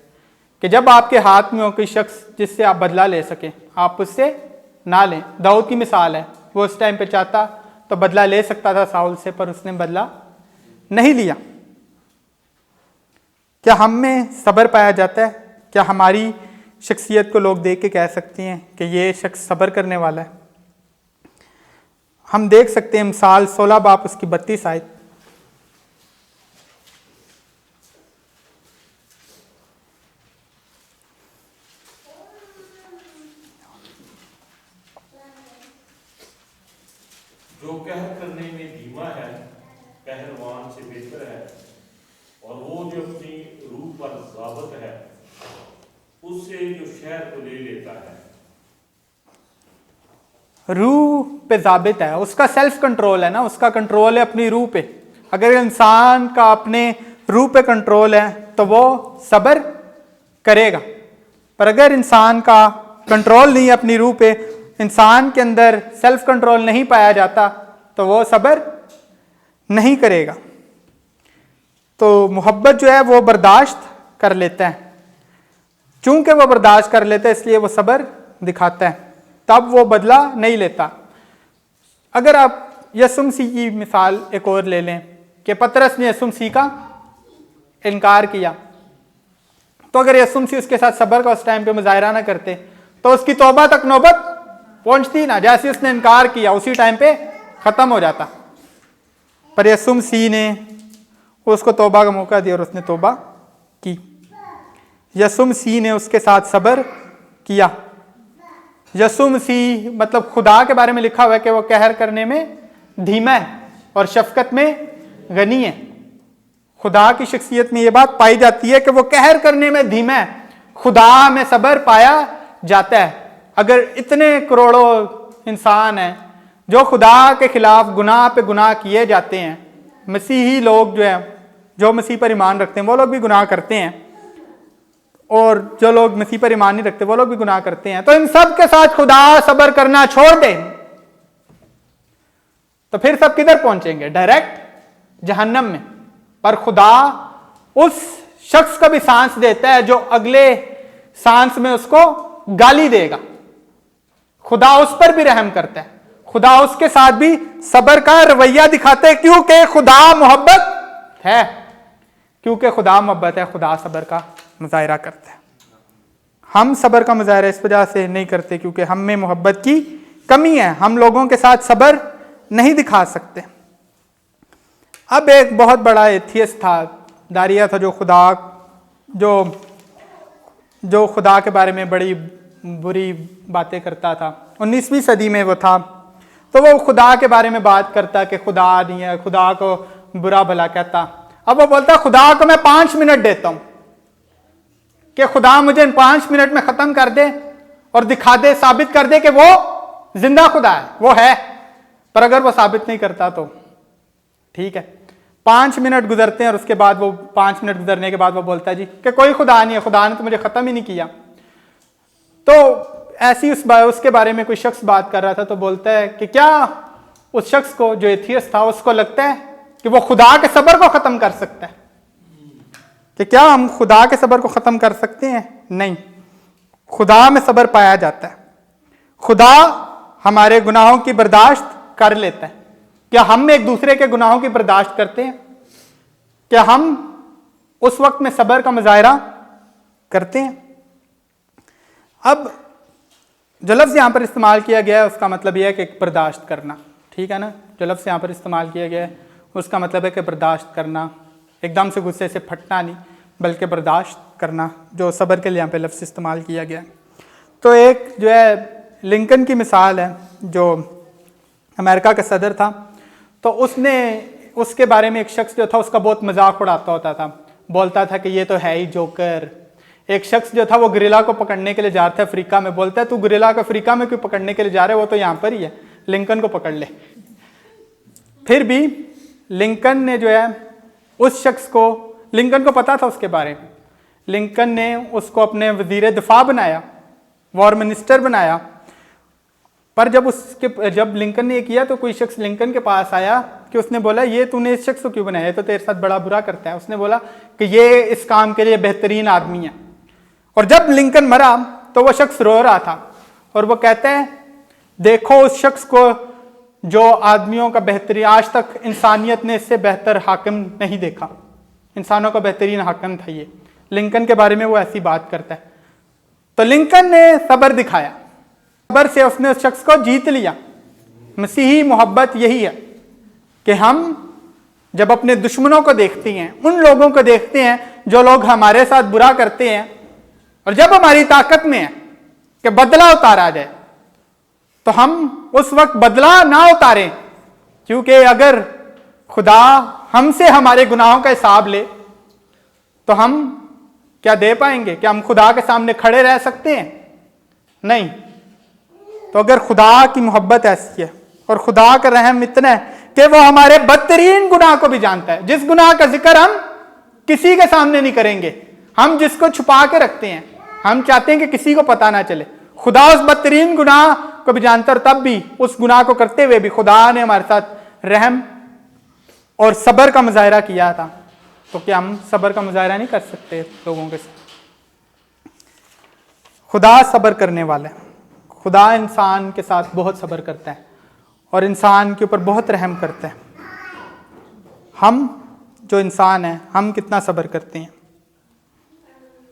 [SPEAKER 1] कि जब आपके हाथ में हो कोई शख्स जिससे आप बदला ले सकें, आप उससे ना लें। दाऊद की मिसाल है, वो उस टाइम पे चाहता तो बदला ले सकता था साउल से, पर उसने बदला नहीं लिया। क्या हम में सब्र पाया जाता है? क्या हमारी शख्सियत को लोग देख के कह सकते हैं कि ये शख्स सब्र करने वाला है? हम देख सकते हैं मिसाल 16 बाब उसकी 32 आयत।
[SPEAKER 2] जो कहर करने में धीमा है पहलवान से बेहतर है, और वो जो अपनी रूह पर ज़ाबत है उससे जो शहर को ले लेता है।
[SPEAKER 1] रूह पे जाबित है, उसका सेल्फ कंट्रोल है ना, उसका कंट्रोल है अपनी रूह पे। अगर इंसान का अपने रूह पे कंट्रोल है तो वो सब्र करेगा, पर अगर इंसान का कंट्रोल नहीं है अपनी रूह पे, इंसान के अंदर सेल्फ कंट्रोल नहीं पाया जाता तो वो सब्र नहीं करेगा। तो मोहब्बत जो है वो बर्दाश्त कर लेता है, चूंकि वो बर्दाश्त कर लेता है इसलिए वो सब्र दिखाता है, तब वो बदला नहीं लेता। अगर आप यसुम मसीह की मिसाल एक और ले लें कि पतरस ने यसुम मसीह का इनकार किया, तो अगर यसुम मसीह उसके साथ सब्र का उस टाइम पे मुजाहिरा ना करते तो उसकी तौबा तक नौबत पहुंचती ना, जैसे उसने इनकार किया उसी टाइम पे खत्म हो जाता। पर यसुम मसीह ने उसको तौबा का मौका दिया और उसने तौबा की। यसुम मसीह ने उसके साथ सब्र किया। यसुम मसीह मतलब खुदा के बारे में लिखा हुआ है कि वो कहर करने में धीमा है और शफकत में गनी है। खुदा की शख्सियत में ये बात पाई जाती है कि वो कहर करने में धीमा है, खुदा में सब्र पाया जाता है। अगर इतने करोड़ों इंसान हैं जो खुदा के खिलाफ गुनाह पे गुनाह किए जाते हैं, मसीही लोग जो है जो मसीह पर ईमान रखते हैं वो लोग भी गुनाह करते हैं, और जो लोग मसीह पर ईमान नहीं रखते वो लोग भी गुनाह करते हैं, तो इन सब के साथ खुदा सब्र करना छोड़ दे तो फिर सब किधर पहुंचेंगे? डायरेक्ट जहन्नम में। पर खुदा उस शख्स को भी सांस देता है जो अगले सांस में उसको गाली देगा, खुदा उस पर भी रहम करता है, खुदा उसके साथ भी सब्र का रवैया दिखाते हैं, क्योंकि खुदा मोहब्बत है। क्योंकि खुदा मोहब्बत है, खुदा सब्र का मुजाहिरा करता है। हम सब्र का मुजाहिरा इस वजह से नहीं करते क्योंकि हम में मोहब्बत की कमी है, हम लोगों के साथ सब्र नहीं दिखा सकते। अब एक बहुत बड़ा एथियस्ट था, दारिया था, जो खुदा के बारे में बड़ी बुरी बातें करता था। 19वीं सदी में वो था, तो वो खुदा के बारे में बात करता कि खुदा नहीं है, खुदा को बुरा भला कहता। अब वो बोलता खुदा को मैं 5 मिनट देता हूं कि खुदा मुझे इन 5 मिनट में खत्म कर दे और दिखा दे, साबित कर दे कि वो जिंदा खुदा है, वो है। पर अगर वो साबित नहीं करता तो ठीक है। 5 मिनट गुजरते हैं और उसके बाद वो 5 मिनट गुजरने के बाद वो बोलता है जी कि कोई खुदा नहीं है, खुदा ने तो मुझे खत्म ही नहीं किया। तो ऐसी उसके बारे में कोई शख्स बात कर रहा था, तो बोलता है कि क्या उस शख्स को, जो एथियस्ट था, उसको लगता है कि वो खुदा के सब्र को खत्म कर सकता है? कि क्या हम खुदा के सब्र को खत्म कर सकते हैं? नहीं, खुदा में सब्र पाया जाता है। खुदा हमारे गुनाहों की बर्दाश्त कर लेता है। क्या हम एक दूसरे के गुनाहों की बर्दाश्त करते हैं? क्या हम उस वक्त में सब्र का मुजाहिरा करते हैं? अब जो लफ्ज़ यहां पर इस्तेमाल किया गया है उसका मतलब यह है कि बर्दाश्त करना, ठीक है ना। जो लफ्ज़ यहां पर इस्तेमाल किया गया है उसका मतलब है कि बर्दाश्त करना, एकदम से गुस्से से फटना नहीं, बल्कि बर्दाश्त करना, जो सब्र के लिए यहाँ पे लफ्ज़ इस्तेमाल किया गया। तो एक जो है लिंकन की मिसाल है, जो अमेरिका का सदर था, तो उसके बारे में एक शख्स जो था उसका बहुत मजाक उड़ाता होता था, बोलता था कि ये तो है ही जोकर। एक शख्स जो था वो गुरिल्ला को पकड़ने के लिए जा रहा था अफ्रीका में, बोलता है तू गुरिल्ला को अफ्रीका में क्यों पकड़ने के लिए जा रहा है, वो तो यहाँ पर ही है, लिंकन को पकड़ ले। फिर भी लिंकन ने जो है उस शख्स को, लिंकन को पता था उसके बारे में, लिंकन ने उसको अपने वजीर दिफा बनाया, वॉर मिनिस्टर बनाया। पर जब लिंकन ने ये किया तो कोई शख्स लिंकन के पास आया कि उसने बोला ये तूने इस शख्स को क्यों बनाया, तो तेरे साथ बड़ा बुरा करता है। उसने बोला कि ये इस काम के लिए बेहतरीन आदमी है। और जब लिंकन मरा तो वो शख्स रो रहा था और वो कहता है देखो उस शख्स को जो आदमियों का बेहतरीन, आज तक इंसानियत ने इससे बेहतर हाकिम नहीं देखा, इंसानों का बेहतरीन हाकिम था ये। लिंकन के बारे में वो ऐसी बात करता है। तो लिंकन ने सब्र दिखाया, सब्र से उसने उस शख्स को जीत लिया। मसीही मोहब्बत यही है कि हम जब अपने दुश्मनों को देखते हैं, उन लोगों को देखते हैं जो लोग हमारे साथ बुरा करते हैं, और जब हमारी ताकत में है कि बदला उतारा जाए, तो हम उस वक्त बदला ना उतारें, क्योंकि अगर खुदा हमसे हमारे गुनाहों का हिसाब ले तो हम क्या दे पाएंगे? क्या हम खुदा के सामने खड़े रह सकते हैं? नहीं। तो अगर खुदा की मोहब्बत ऐसी है और खुदा का रहम इतना है कि वो हमारे बदतरीन गुनाह को भी जानता है, जिस गुनाह का जिक्र हम किसी के सामने नहीं करेंगे, हम जिसको छुपा के रखते हैं, हम चाहते हैं कि किसी को पता ना चले, खुदा उस बदतरीन गुनाह को भी जानता है। तब भी उस गुनाह को करते हुए भी खुदा ने हमारे साथ रहम और सब्र का मुजाहरा किया था। तो क्या हम सब्र का मुजाहरा नहीं कर सकते लोगों के साथ? खुदा सब्र करने वाला है। खुदा इंसान के साथ बहुत सब्र करता है और इंसान के ऊपर बहुत रहम करता है। हम जो इंसान हैं, हम कितना सब्र करते हैं?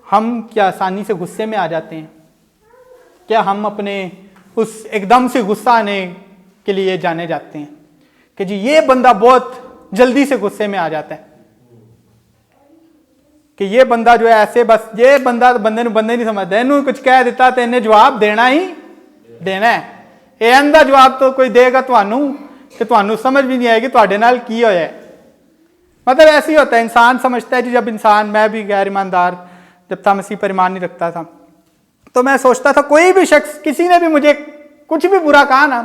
[SPEAKER 1] हम क्या आसानी से गुस्से में आ जाते हैं? क्या हम अपने उस एकदम से गुस्सा आने के लिए जाने जाते हैं कि जी ये बंदा बहुत जल्दी से गुस्से में आ जाता है, कि ये बंदा जो है ऐसे, बस ये बंदा बंदे नहीं समझता, इन्होंने कुछ कह दिता तो इन्हें जवाब देना ही देना है। ये अंधा जवाब तो कोई देगा तुहानू कि तुहानू समझ भी नहीं आएगी तुहाडे नाल की होया है। मतलब ऐसे ही होता है, इंसान समझता है जी, जब इंसान, मैं भी गैर ईमानदार जब था, मसीह पर ईमान नहीं रखता था, तो मैं सोचता था कोई भी शख्स, किसी ने भी मुझे कुछ भी बुरा कहा ना,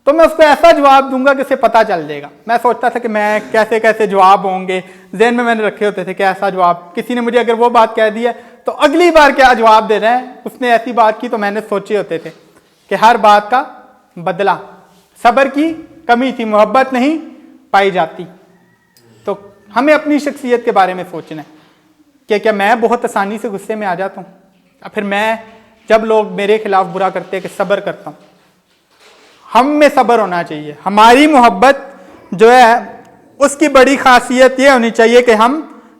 [SPEAKER 1] तो मैं उसको ऐसा जवाब दूंगा कि उसे पता चल जाएगा। मैं सोचता था कि मैं कैसे कैसे जवाब होंगे, ज़हन में मैंने रखे होते थे कि ऐसा जवाब, किसी ने मुझे अगर वो बात कह दी है तो अगली बार क्या जवाब देना है। उसने ऐसी बात की तो मैंने सोचे होते थे कि हर बात का बदला। सब्र की कमी थी, मोहब्बत नहीं पाई जाती। तो हमें अपनी शख्सियत के बारे में सोचना है कि क्या मैं बहुत आसानी से गुस्से में आ जाता हूँ, या फिर मैं जब लोग मेरे खिलाफ बुरा करते हैं कि सब्र करता हूँ। हम में सब्र होना चाहिए। हमारी मोहब्बत जो है उसकी बड़ी खासियत ये होनी चाहिए कि हम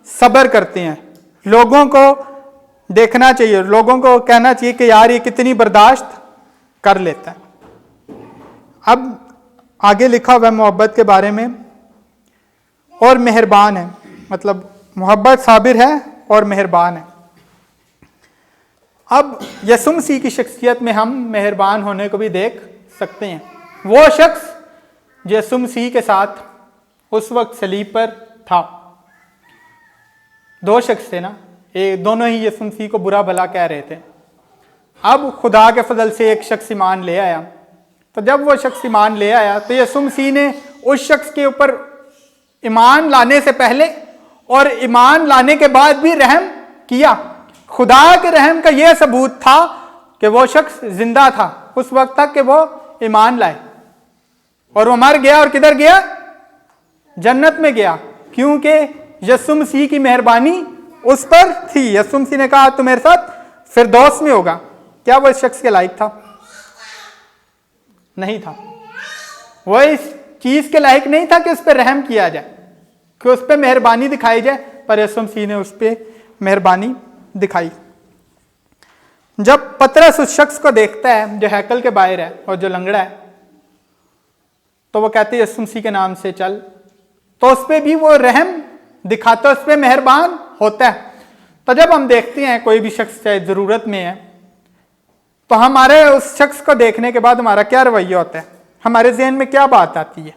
[SPEAKER 1] सब्र करते हैं। लोगों को देखना चाहिए, लोगों को कहना चाहिए कि यार ये कितनी बर्दाश्त कर लेता है। अब आगे लिखा हुआ है मोहब्बत के बारे में, और मेहरबान है, मतलब मोहब्बत साबिर है और मेहरबान है। अब यसुम मसीह की शख्सियत में हम मेहरबान होने को भी देख सकते हैं। वो शख्स जो यसुम मसीह के साथ उस वक्त सलीब पर था, दो शख्स थे ना, दोनों ही यसुम मसीह को बुरा भला कह रहे थे। अब खुदा के फजल से एक शख्स ईमान ले आया, तो जब वो शख्स ईमान ले आया तो यसुम मसीह ने उस शख्स के ऊपर ईमान लाने से पहले और ईमान लाने के बाद भी रहम किया। खुदा के रहम का यह सबूत था कि वो शख्स जिंदा था उस वक्त तक कि वो ईमान लाए, और वो मर गया और किधर गया? जन्नत में गया, क्योंकि यसुम मसीह की मेहरबानी उस पर थी। यसुम मसीह ने कहा तू मेरे साथ फिरदौस में होगा। क्या वो इस शख्स के लायक था? नहीं था। वो इस चीज के लायक नहीं था कि उस पर रहम किया जाए, कि उस पर मेहरबानी दिखाई जाए, पर यसुम मसीह ने उस पर मेहरबानी दिखाई। जब पतरस उस शख्स को देखता है जो हैकल के बाहर है और जो लंगड़ा है, तो वो कहते हैं यसुम मसीह के नाम से चल, तो उस पर भी वो रहम दिखाता है, उस पर मेहरबान होता है। तो जब हम देखते हैं कोई भी शख्स चाहे ज़रूरत में है, तो हमारे उस शख्स को देखने के बाद हमारा क्या रवैया होता है? हमारे जहन में क्या बात आती है?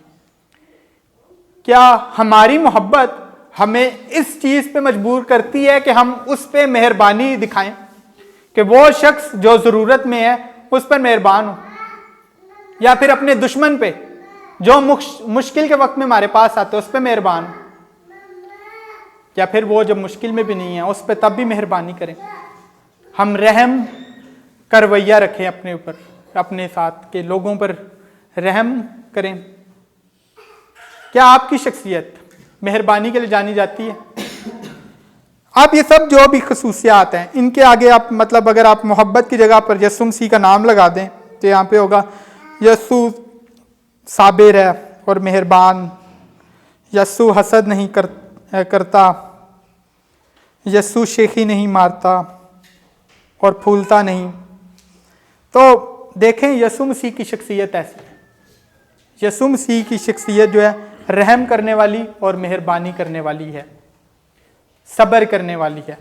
[SPEAKER 1] क्या हमारी मोहब्बत हमें इस चीज़ पे मजबूर करती है कि हम उस पर मेहरबानी दिखाएं, कि वो शख्स जो ज़रूरत में है उस पर मेहरबान हो, या फिर अपने दुश्मन पे जो मुश्किल के वक्त में हमारे पास आते उस पर मेहरबान हो, या फिर वो जब मुश्किल में भी नहीं है उस पर तब भी मेहरबानी करें। हम रहम का रवैया रखें अपने ऊपर, अपने साथ के लोगों पर रहम करें। क्या आपकी शख्सियत मेहरबानी के लिए जानी जाती है? आप ये सब जो भी खसूसियात हैं इनके आगे आप, मतलब अगर आप मोहब्बत की जगह पर यसुम मसीह का नाम लगा दें तो यहाँ पे होगा यसु साबिर है और मेहरबान, यसु हसद नहीं करता, यसु शेखी नहीं मारता और फूलता नहीं। तो देखें यसुम मसीह की शख्सियत ऐसी है। यसुम मसीह की शख्सियत जो है रहम करने वाली और मेहरबानी करने वाली है, सब्र करने वाली है।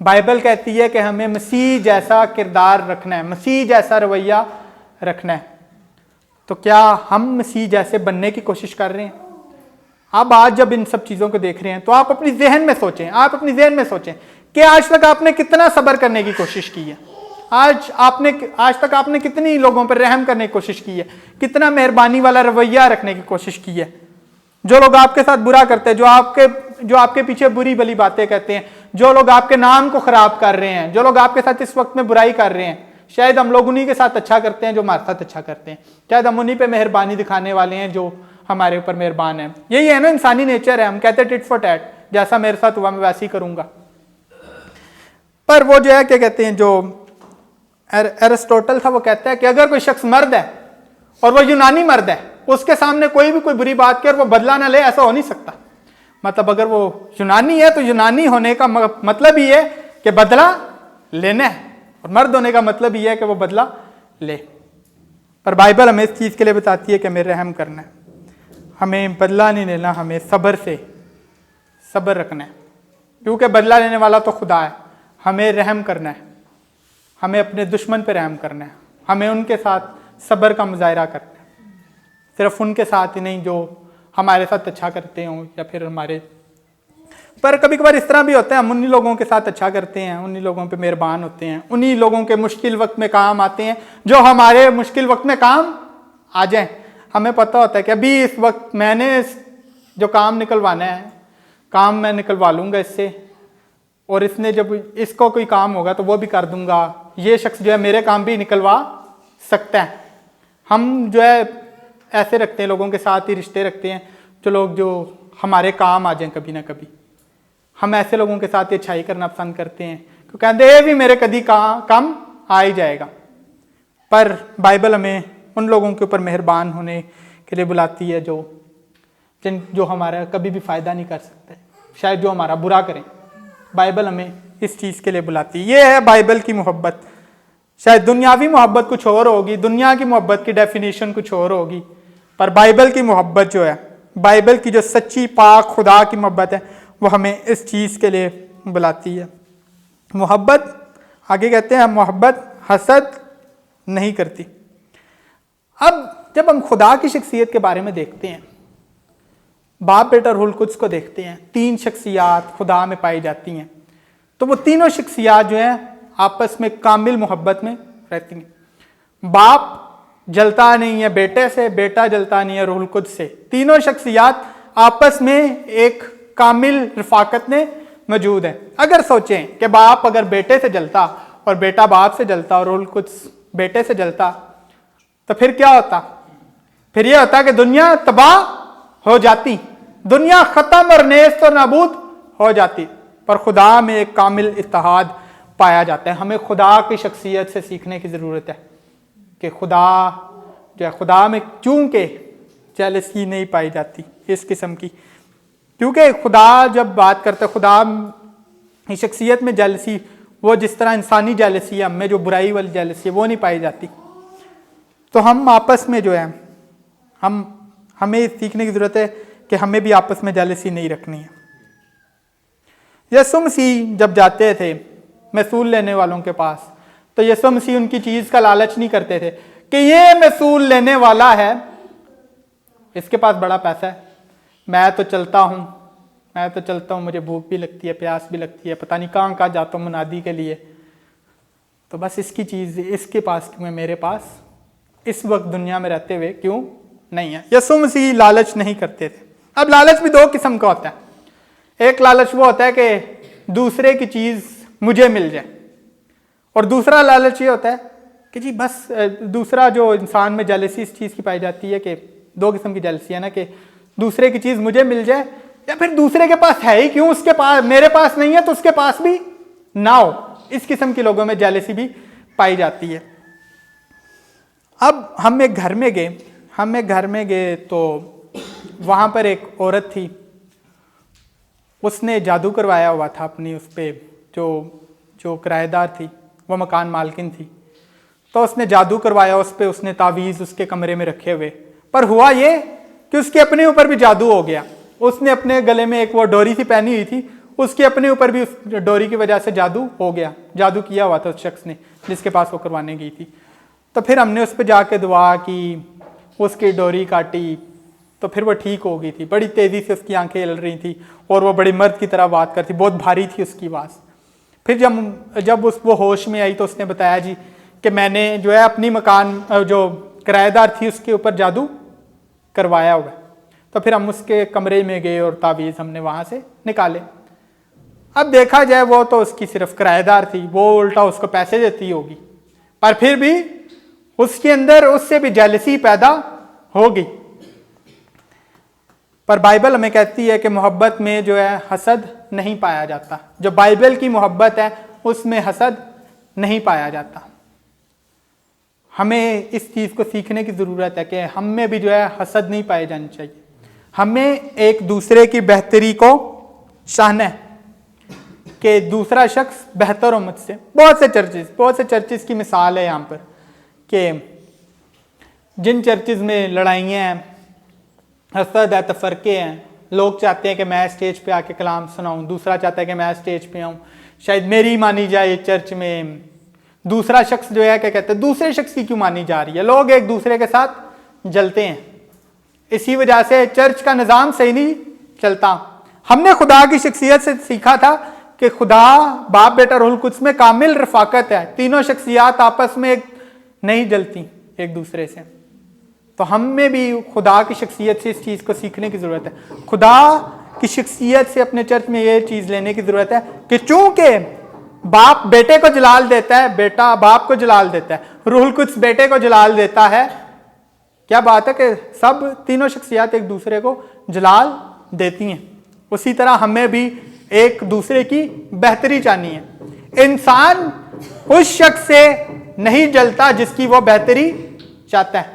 [SPEAKER 1] बाइबल कहती है कि हमें मसीह जैसा किरदार रखना है, मसीह जैसा रवैया रखना है। तो क्या हम मसीह जैसे बनने की कोशिश कर रहे हैं? अब आज जब इन सब चीज़ों को देख रहे हैं तो आप अपनी जहन में सोचें, आप अपनी जहन में सोचें कि आज तक आपने कितना सब्र करने की कोशिश की है, आज तक आपने कितनी लोगों पर रहम करने की कोशिश की है, कितना मेहरबानी वाला रवैया रखने की कोशिश की है। जो लोग आपके साथ बुरा करते हैं, जो आपके पीछे बुरी भली बातें कहते हैं, जो लोग आपके नाम को खराब कर रहे हैं, जो लोग आपके साथ इस वक्त में बुराई कर रहे हैं, शायद हम लोग उन्हीं के साथ अच्छा करते हैं जो हमारे साथ अच्छा करते हैं। शायद हम उन्हीं पे मेहरबानी दिखाने वाले हैं जो हमारे ऊपर मेहरबान है। यही है ना इंसानी नेचर है, हम कहते हैं टिट फॉर टैट, जैसा मेरे साथ हुआ मैं वैसे ही करूंगा। पर वो जो है क्या कहते हैं, जो एरिस्टोटल था वो कहता है कि अगर कोई शख्स मर्द है और वो यूनानी मर्द है, उसके सामने कोई भी कोई बुरी बात करे और वो बदला ना ले, ऐसा हो नहीं सकता। मतलब अगर वो यूनानी है तो यूनानी होने का मतलब ही है कि बदला लेना है, और मर्द होने का मतलब ही है कि वो बदला ले। पर बाइबल हमें इस चीज़ के लिए बताती है कि हमें रहम करना है, हमें बदला नहीं लेना, हमें सब्र रखना है, क्योंकि बदला लेने वाला तो खुदा है। हमें रहम करना है, हमें अपने दुश्मन पे रहम करना है, हमें उनके साथ सब्र का मुजाहरा करना है, सिर्फ उनके साथ ही नहीं जो हमारे साथ अच्छा करते हों या फिर हमारे। पर कभी कभार इस तरह भी होता है, हम उन्हीं लोगों के साथ अच्छा करते हैं, उन्हीं लोगों पे मेहरबान होते हैं, उन्हीं लोगों के मुश्किल वक्त में काम आते हैं जो हमारे मुश्किल वक्त में काम आ जाएं। हमें पता होता है कि अभी इस वक्त मैंने जो काम निकलवाना है, काम मैं निकलवा लूँगा इससे, और इसने जब इसको कोई काम होगा तो वो भी कर दूंगा, ये शख्स जो है मेरे काम भी निकलवा सकता है। हम जो है ऐसे रखते हैं, लोगों के साथ ही रिश्ते रखते हैं जो लोग जो हमारे काम आ जाएं कभी ना कभी। हम ऐसे लोगों के साथ ही अच्छाई करना पसंद करते हैं, क्योंकि कहते हैं भी मेरे कभी काम आ ही जाएगा। पर बाइबल हमें उन लोगों के ऊपर मेहरबान होने के लिए बुलाती है जो हमारा कभी भी फ़ायदा नहीं कर सकते, शायद जो हमारा बुरा करें। बाइबल हमें इस चीज़ के लिए बुलाती है। ये है बाइबल की मोहब्बत। शायद दुनियावी मोहब्बत कुछ और होगी, दुनिया की मोहब्बत की डेफिनेशन कुछ और होगी, पर बाइबल की मोहब्बत जो है, बाइबल की जो सच्ची पाक खुदा की मोहब्बत है, वो हमें इस चीज़ के लिए बुलाती है। मोहब्बत, आगे कहते हैं, मोहब्बत हसद नहीं करती। अब जब हम खुदा की शख्सियत के बारे में देखते हैं, बाप बेटा रूहुल कुद्स को देखते हैं, 3 शख्सियात खुदा में पाई जाती हैं, तो वो तीनों शख्सियात जो हैं आपस में कामिल मोहब्बत में रहती हैं। बाप जलता नहीं है बेटे से, बेटा जलता नहीं है रूहुल कुद्स से। तीनों शख्सियात आपस में एक कामिल रफाकत में मौजूद है। अगर सोचें कि बाप अगर बेटे से जलता और बेटा बाप से जलता और रूहुल कुद्स बेटे से जलता, तो फिर क्या होता? फिर यह होता कि दुनिया तबाह हो जाती, दुनिया खत्म और नेस्त और नाबूद हो जाती। पर खुदा में एक कामिल इत्तेहाद पाया जाता है। हमें खुदा की शख्सियत से सीखने की ज़रूरत है कि खुदा जो है, खुदा में चूंकि जेलसी नहीं पाई जाती इस किस्म की, क्योंकि खुदा जब बात करता है, खुदा की शख्सियत में जेलसी, वो जिस तरह इंसानी जेलसी है, हमें जो बुराई वाली जेलसी है वो नहीं पाई जाती। तो हम आपस में जो है, हमें सीखने की ज़रूरत है कि हमें भी आपस में जेलसी नहीं रखनी है। यीशु मसीह जब जाते थे महसूल लेने वालों के पास, तो यीशु मसीह उनकी चीज़ का लालच नहीं करते थे कि ये महसूल लेने वाला है, इसके पास बड़ा पैसा है, मैं तो चलता हूँ, मुझे भूख भी लगती है, प्यास भी लगती है, पता नहीं कहाँ जाता हूँ मुनादी के लिए, तो बस इसकी चीज़ इसके पास क्यों है, मेरे पास इस वक्त दुनिया में रहते हुए क्यों नहीं है। यीशु मसीह लालच नहीं करते थे। अब लालच भी 2 किस्म का होता है। एक लालच वो होता है कि दूसरे की चीज़ मुझे मिल जाए, और दूसरा लालच ये होता है कि जी बस, दूसरा जो इंसान में जेलसी इस चीज़ की पाई जाती है कि 2 किस्म की जेलसी है ना, कि दूसरे की चीज़ मुझे मिल जाए, या फिर दूसरे के पास है ही क्यों, उसके पास, मेरे पास नहीं है तो उसके पास भी ना हो। इस किस्म के लोगों में जेलसी भी पाई जाती है। अब हम एक घर में गए तो वहाँ पर एक औरत थी, उसने जादू करवाया हुआ था अपनी उस पर, जो किराएदार थी, वो मकान मालकिन थी, तो उसने जादू करवाया उस पर, उसने तावीज़ उसके कमरे में रखे हुए। पर हुआ ये कि उसके अपने ऊपर भी जादू हो गया। उसने अपने गले में एक वो डोरी सी पहनी हुई थी, उसके अपने ऊपर भी उस डोरी की वजह से जादू हो गया, जादू किया हुआ था उस शख्स ने जिसके पास वो करवाने गई थी। तो फिर हमने उस पर जाके दुआ की उसकी डोरी काटी तो फिर वो ठीक हो गई थी। बड़ी तेज़ी से उसकी आंखें हिल रही थी और वो बड़ी मर्द की तरह बात करती, बहुत भारी थी उसकी आवाज़। फिर जब वो होश में आई तो उसने बताया जी कि मैंने जो है अपनी मकान जो किराएदार थी उसके ऊपर जादू करवाया हुआ है। तो फिर हम उसके कमरे में गए और तावीज़ हमने वहाँ से निकाले। अब देखा जाए वो तो उसकी सिर्फ किराएदार थी, वो उल्टा उसको पैसे देती होगी, पर फिर भी उसके अंदर उससे भी जेलसी पैदा होगी। पर बाइबल हमें कहती है कि मोहब्बत में जो है हसद नहीं पाया जाता। जो बाइबल की मोहब्बत है उसमें हसद नहीं पाया जाता। हमें इस चीज़ को सीखने की ज़रूरत है कि हम में भी जो है हसद नहीं पाए जाने चाहिए। हमें एक दूसरे की बेहतरी को चाहना है कि दूसरा शख्स बेहतर हो मुझसे। बहुत से चर्चिस की मिसाल है यहाँ पर कि जिन चर्चिस में लड़ाइयाँ हैं, हसद है, तफरके हैं, लोग चाहते हैं कि मैं स्टेज पे आके कलाम सुनाऊं, दूसरा चाहता है कि मैं स्टेज पे आऊं, शायद मेरी मानी जाए चर्च में। दूसरा शख्स जो है क्या कहते हैं, दूसरे शख्स की क्यों मानी जा रही है। लोग एक दूसरे के साथ जलते हैं, इसी वजह से चर्च का निज़ाम सही नहीं चलता। हमने खुदा की शख्सियत से सीखा था कि खुदा बाप बेटा रूहुल कुद्स में कामिल रफाकत है, तीनों शख्सियात आपस में नहीं जलती एक दूसरे से। तो हम में भी खुदा की शख्सियत से इस चीज़ को सीखने की ज़रूरत है। खुदा की शख्सियत से अपने चर्च में ये चीज़ लेने की ज़रूरत है कि चूंकि बाप बेटे को जलाल देता है, बेटा बाप को जलाल देता है, रूहुल कुद्स बेटे को जलाल देता है। क्या बात है कि सब तीनों शख्सियत एक दूसरे को जलाल देती हैं। उसी तरह हमें भी एक दूसरे की बेहतरी चाहनी है। इंसान उस शख्स से नहीं जलता जिसकी वो बेहतरी चाहता है।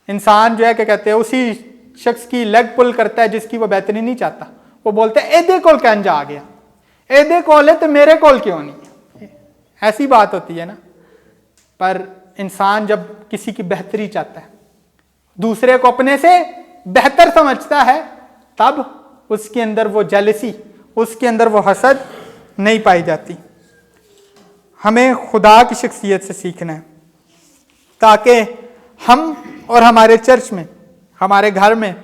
[SPEAKER 1] इंसान जो है क्या कहते हैं, उसी शख्स की लेग पुल करता है जिसकी वो बेहतरी नहीं चाहता। वो बोलते हैं एदे कोल कहन जा गया, एदे कोल है तो मेरे कोल क्यों नहीं। ऐसी बात होती है ना। पर इंसान जब किसी की बेहतरी चाहता है, दूसरे को अपने से बेहतर समझता है, तब उसके अंदर वो जेलसी, उसके अंदर वो हसद नहीं पाई जाती। हमें खुदा की शख्सियत से सीखना है ताकि हम और हमारे चर्च में, हमारे घर में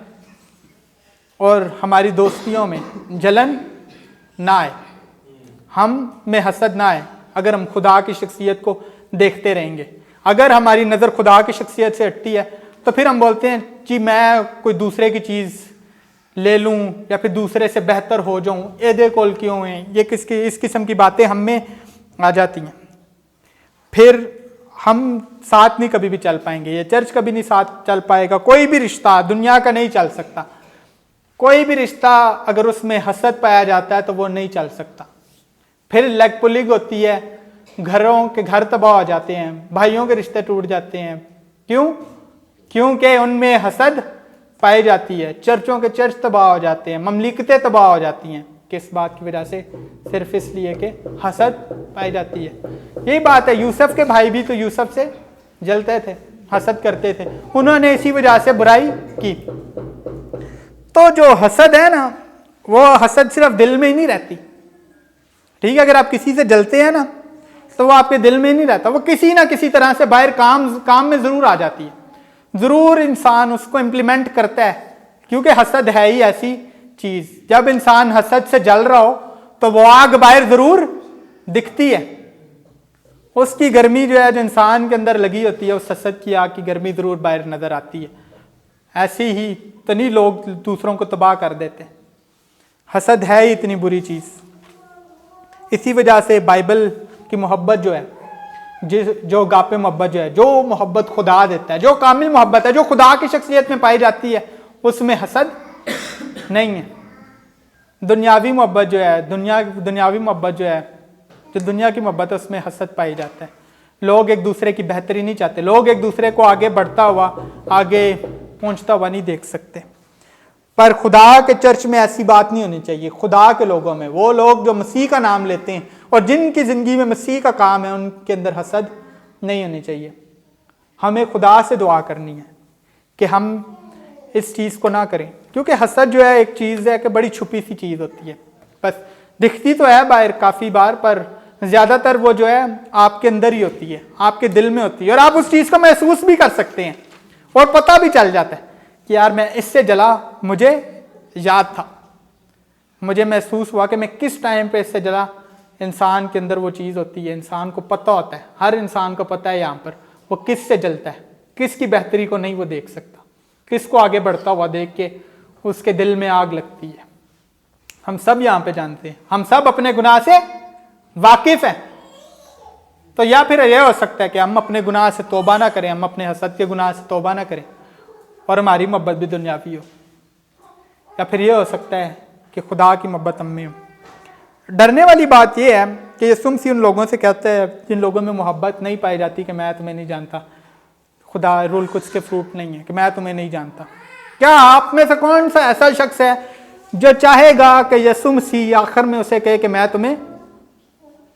[SPEAKER 1] और हमारी दोस्तियों में जलन ना आए, हम में हसद ना आए। अगर हम खुदा की शख्सियत को देखते रहेंगे, अगर हमारी नज़र खुदा की शख्सियत से हटती है तो फिर हम बोलते हैं जी मैं कोई दूसरे की चीज़ ले लूं या फिर दूसरे से बेहतर हो जाऊं, एदे कोल क्यों है, ये इस किस्म की बातें हम में आ जाती हैं। फिर हम साथ नहीं कभी भी चल पाएंगे, ये चर्च कभी नहीं साथ चल पाएगा। कोई भी रिश्ता दुनिया का नहीं चल सकता। कोई भी रिश्ता अगर उसमें हसद पाया जाता है तो वो नहीं चल सकता। फिर लेग पुलिंग होती है, घरों के घर तबाह हो जाते हैं, भाइयों के रिश्ते टूट जाते हैं। क्यों? क्योंकि उनमें हसद पाई जाती है। चर्चों के चर्च तबाह हो जाते हैं, ममलिकतें तबाह हो जाती हैं। किस बात की वजह से? सिर्फ इसलिए कि हसद पाई जाती है। यही बात है, यूसुफ के भाई भी तो यूसुफ से जलते थे, हसद करते थे, उन्होंने इसी वजह से बुराई की। तो जो हसद है ना, वो हसद सिर्फ दिल में ही नहीं रहती। ठीक है, अगर आप किसी से जलते हैं ना तो वो आपके दिल में नहीं रहता, वो किसी ना किसी तरह से बाहर काम में जरूर आ जाती है। जरूर इंसान उसको इम्प्लीमेंट करता है, क्योंकि हसद है ही ऐसी चीज। जब इंसान हसद से जल रहा हो तो वो आग बाहर जरूर दिखती है। उसकी गर्मी जो है, जो इंसान के अंदर लगी होती है, उस हसद की आग की गर्मी जरूर बाहर नजर आती है। ऐसे ही तो नहीं लोग दूसरों को तबाह कर देते। हसद है ही इतनी बुरी चीज। इसी वजह से बाइबल की मोहब्बत जो है, जो गापे मोहब्बत जो है, जो मोहब्बत खुदा देता है, जो कामिल मोहब्बत है, जो खुदा की शख्सियत में पाई जाती है, उसमें हसद नहीं है। दुनियावी मोहब्बत जो है, दुनियावी मोहब्बत जो है, जो दुनिया की मोहब्बत है, उसमें हसद पाई जाता है। लोग एक दूसरे की बेहतरी नहीं चाहते, लोग एक दूसरे को आगे बढ़ता हुआ, आगे पहुंचता हुआ नहीं देख सकते। पर खुदा के चर्च में ऐसी बात नहीं होनी चाहिए। खुदा के लोगों में, वो लोग जो मसीह का नाम लेते हैं और जिनकी ज़िंदगी में मसीह का काम है, उनके अंदर हसद नहीं होनी चाहिए। हमें खुदा से दुआ करनी है कि हम इस चीज़ को ना करें, क्योंकि हसद जो है एक चीज़ है कि बड़ी छुपी सी चीज़ होती है। बस दिखती तो है बाहर काफ़ी बार, पर ज़्यादातर वो जो है आपके अंदर ही होती है, आपके दिल में होती है, और आप उस चीज़ को महसूस भी कर सकते हैं। और पता भी चल जाता है कि यार मैं इससे जला, मुझे याद था, मुझे महसूस हुआ कि मैं किस टाइम पे इससे जला। इंसान के अंदर वो चीज़ होती है, इंसान को पता होता है, हर इंसान को पता है यहाँ पर वो किस से जलता है, किसकी बेहतरी को नहीं वो देख सकता, किसको आगे बढ़ता हुआ देख के उसके दिल में आग लगती है। हम सब यहाँ पे जानते हैं, हम सब अपने गुनाह से वाकिफ हैं। तो या फिर यह हो सकता है कि हम अपने गुनाह से तौबा ना करें, हम अपने हसद के गुनाह से तौबा ना करें और हमारी मोहब्बत भी दुनियावी हो। या फिर यह हो सकता है कि खुदा की मोहब्बत हम में हो। डरने वाली बात यह है कि यीशु मसीह उन लोगों से कहते हैं जिन लोगों में मोहब्बत नहीं पाई जाती कि मैं तुम्हें नहीं जानता, खुदा रूल कुछ के फ्रूट नहीं है कि मैं तुम्हें नहीं जानता। क्या आप में से कौन सा ऐसा शख्स है जो चाहेगा कि यीशु मसीह आखिर में उसे कहे कि मैं तुम्हें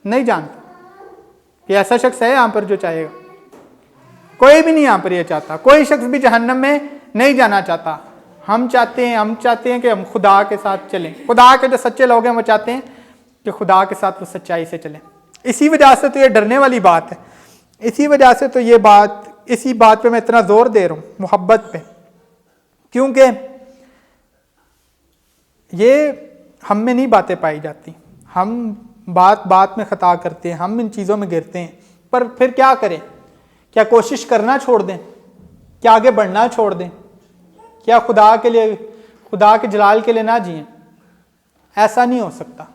[SPEAKER 1] नहीं जानता? कि ऐसा शख्स है यहाँ पर जो चाहेगा? कोई भी नहीं यहाँ पर यह चाहता, कोई शख्स भी जहन्नम में नहीं जाना चाहता। हम चाहते हैं कि हम खुदा के साथ चलें। खुदा के जो सच्चे लोग हैं वो चाहते हैं कि खुदा के साथ वो सच्चाई से चलें। इसी वजह से तो ये डरने वाली बात है, इसी वजह से तो ये बात, इसी बात पे मैं इतना जोर दे रहा हूँ, मोहब्बत पे, क्योंकि ये हम में नहीं बातें पाई जाती। हम बात बात में खता करते हैं, हम इन चीज़ों में गिरते हैं, पर फिर क्या करें? क्या कोशिश करना छोड़ दें? क्या आगे बढ़ना छोड़ दें? क्या खुदा के लिए, खुदा के जलाल के लिए ना जिएं? ऐसा नहीं हो सकता।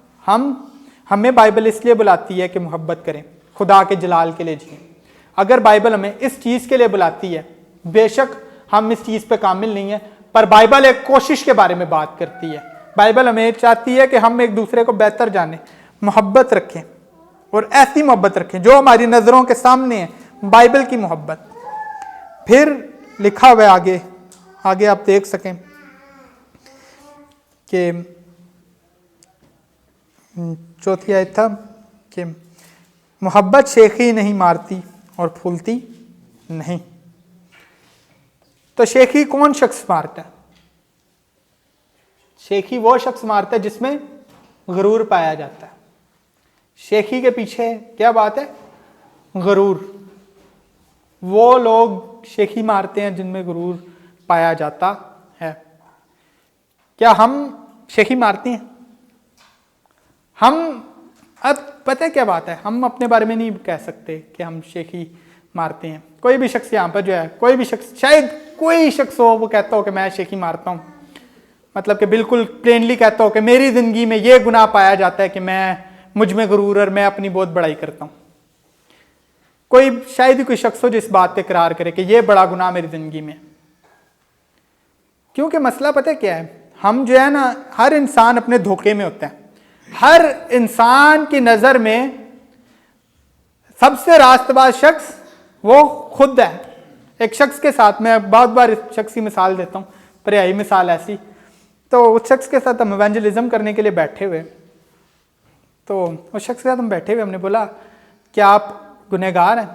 [SPEAKER 1] हमें बाइबल इसलिए बुलाती है कि मोहब्बत करें, खुदा के जलाल के लिए जिएं। अगर बाइबल हमें इस चीज़ के लिए बुलाती है, बेशक हम इस चीज़ पे कामिल नहीं है, पर बाइबल एक कोशिश के बारे में बात करती है। बाइबल हमें चाहती है कि हम एक दूसरे को बेहतर जानें, मोहब्बत रखें, और ऐसी मोहब्बत रखें जो हमारी नज़रों के सामने है, बाइबल की मोहब्बत। फिर लिखा हुआ है आगे आप देख सकें कि चौथी आयत था कि मोहब्बत शेखी नहीं मारती और फूलती नहीं। तो शेखी कौन शख्स मारता है? शेखी वो शख्स मारता है जिसमें गरूर पाया जाता है। शेखी के पीछे क्या बात है? गरूर। वो लोग शेखी मारते हैं जिनमें गरूर पाया जाता है। क्या हम शेखी मारते हैं? हम, अब पता है क्या बात है, हम अपने बारे में नहीं कह सकते कि हम शेखी मारते हैं। कोई भी शख्स यहाँ पर जो है, कोई भी शख्स, शायद कोई शख्स हो वो कहता हो कि मैं शेखी मारता हूँ, मतलब कि बिल्कुल प्लेनली कहता हो कि मेरी ज़िंदगी में ये गुनाह पाया जाता है कि मुझ में गरूर और मैं अपनी बहुत बड़ाई करता हूँ। कोई शायद ही कोई शख्स हो जो इस बात पे इकरार करे कि ये बड़ा गुनाह मेरी ज़िंदगी में। क्योंकि मसला पता है क्या है, हम जो है ना, हर इंसान अपने धोखे में होता है। हर इंसान की नज़र में सबसे रास्तबाज शख्स वो खुद है। एक शख्स के साथ, मैं बहुत बार इस शख्स की मिसाल देता हूँ, पर्यायी मिसाल ऐसी, तो उस शख्स के साथ हम इवेंजलिज्म करने के लिए बैठे हुए, तो उस शख्स के साथ हम बैठे हुए, हमने बोला क्या आप गुनहगार हैं?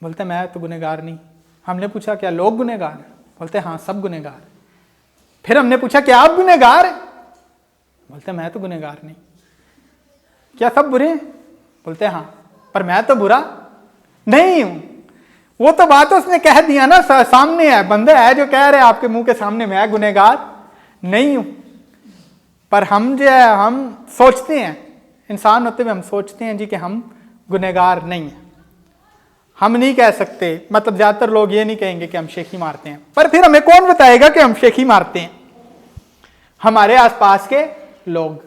[SPEAKER 1] बोलते मैं तो गुनहगार नहीं। हमने पूछा क्या लोग गुनहगार हैं? बोलते हाँ सब गुनहगार। फिर हमने पूछा क्या आप गुनहगार हैं? बोलते मैं तो गुनहगार नहीं। क्या सब बुरे हैं? बोलते हाँ, पर मैं तो बुरा नहीं हूं। वो तो बात उसने कह दिया ना, सामने है, बंदा है जो कह रहे हैं आपके मुंह के सामने मैं गुनहगार नहीं हूं। पर हम जो है, हम सोचते हैं, इंसान होते हुए हम सोचते हैं जी कि हम गुनहगार नहीं हैं। हम नहीं कह सकते, मतलब ज्यादातर लोग ये नहीं कहेंगे कि हम शेखी मारते हैं। पर फिर हमें कौन बताएगा कि हम शेखी मारते हैं? हमारे आसपास के लोग,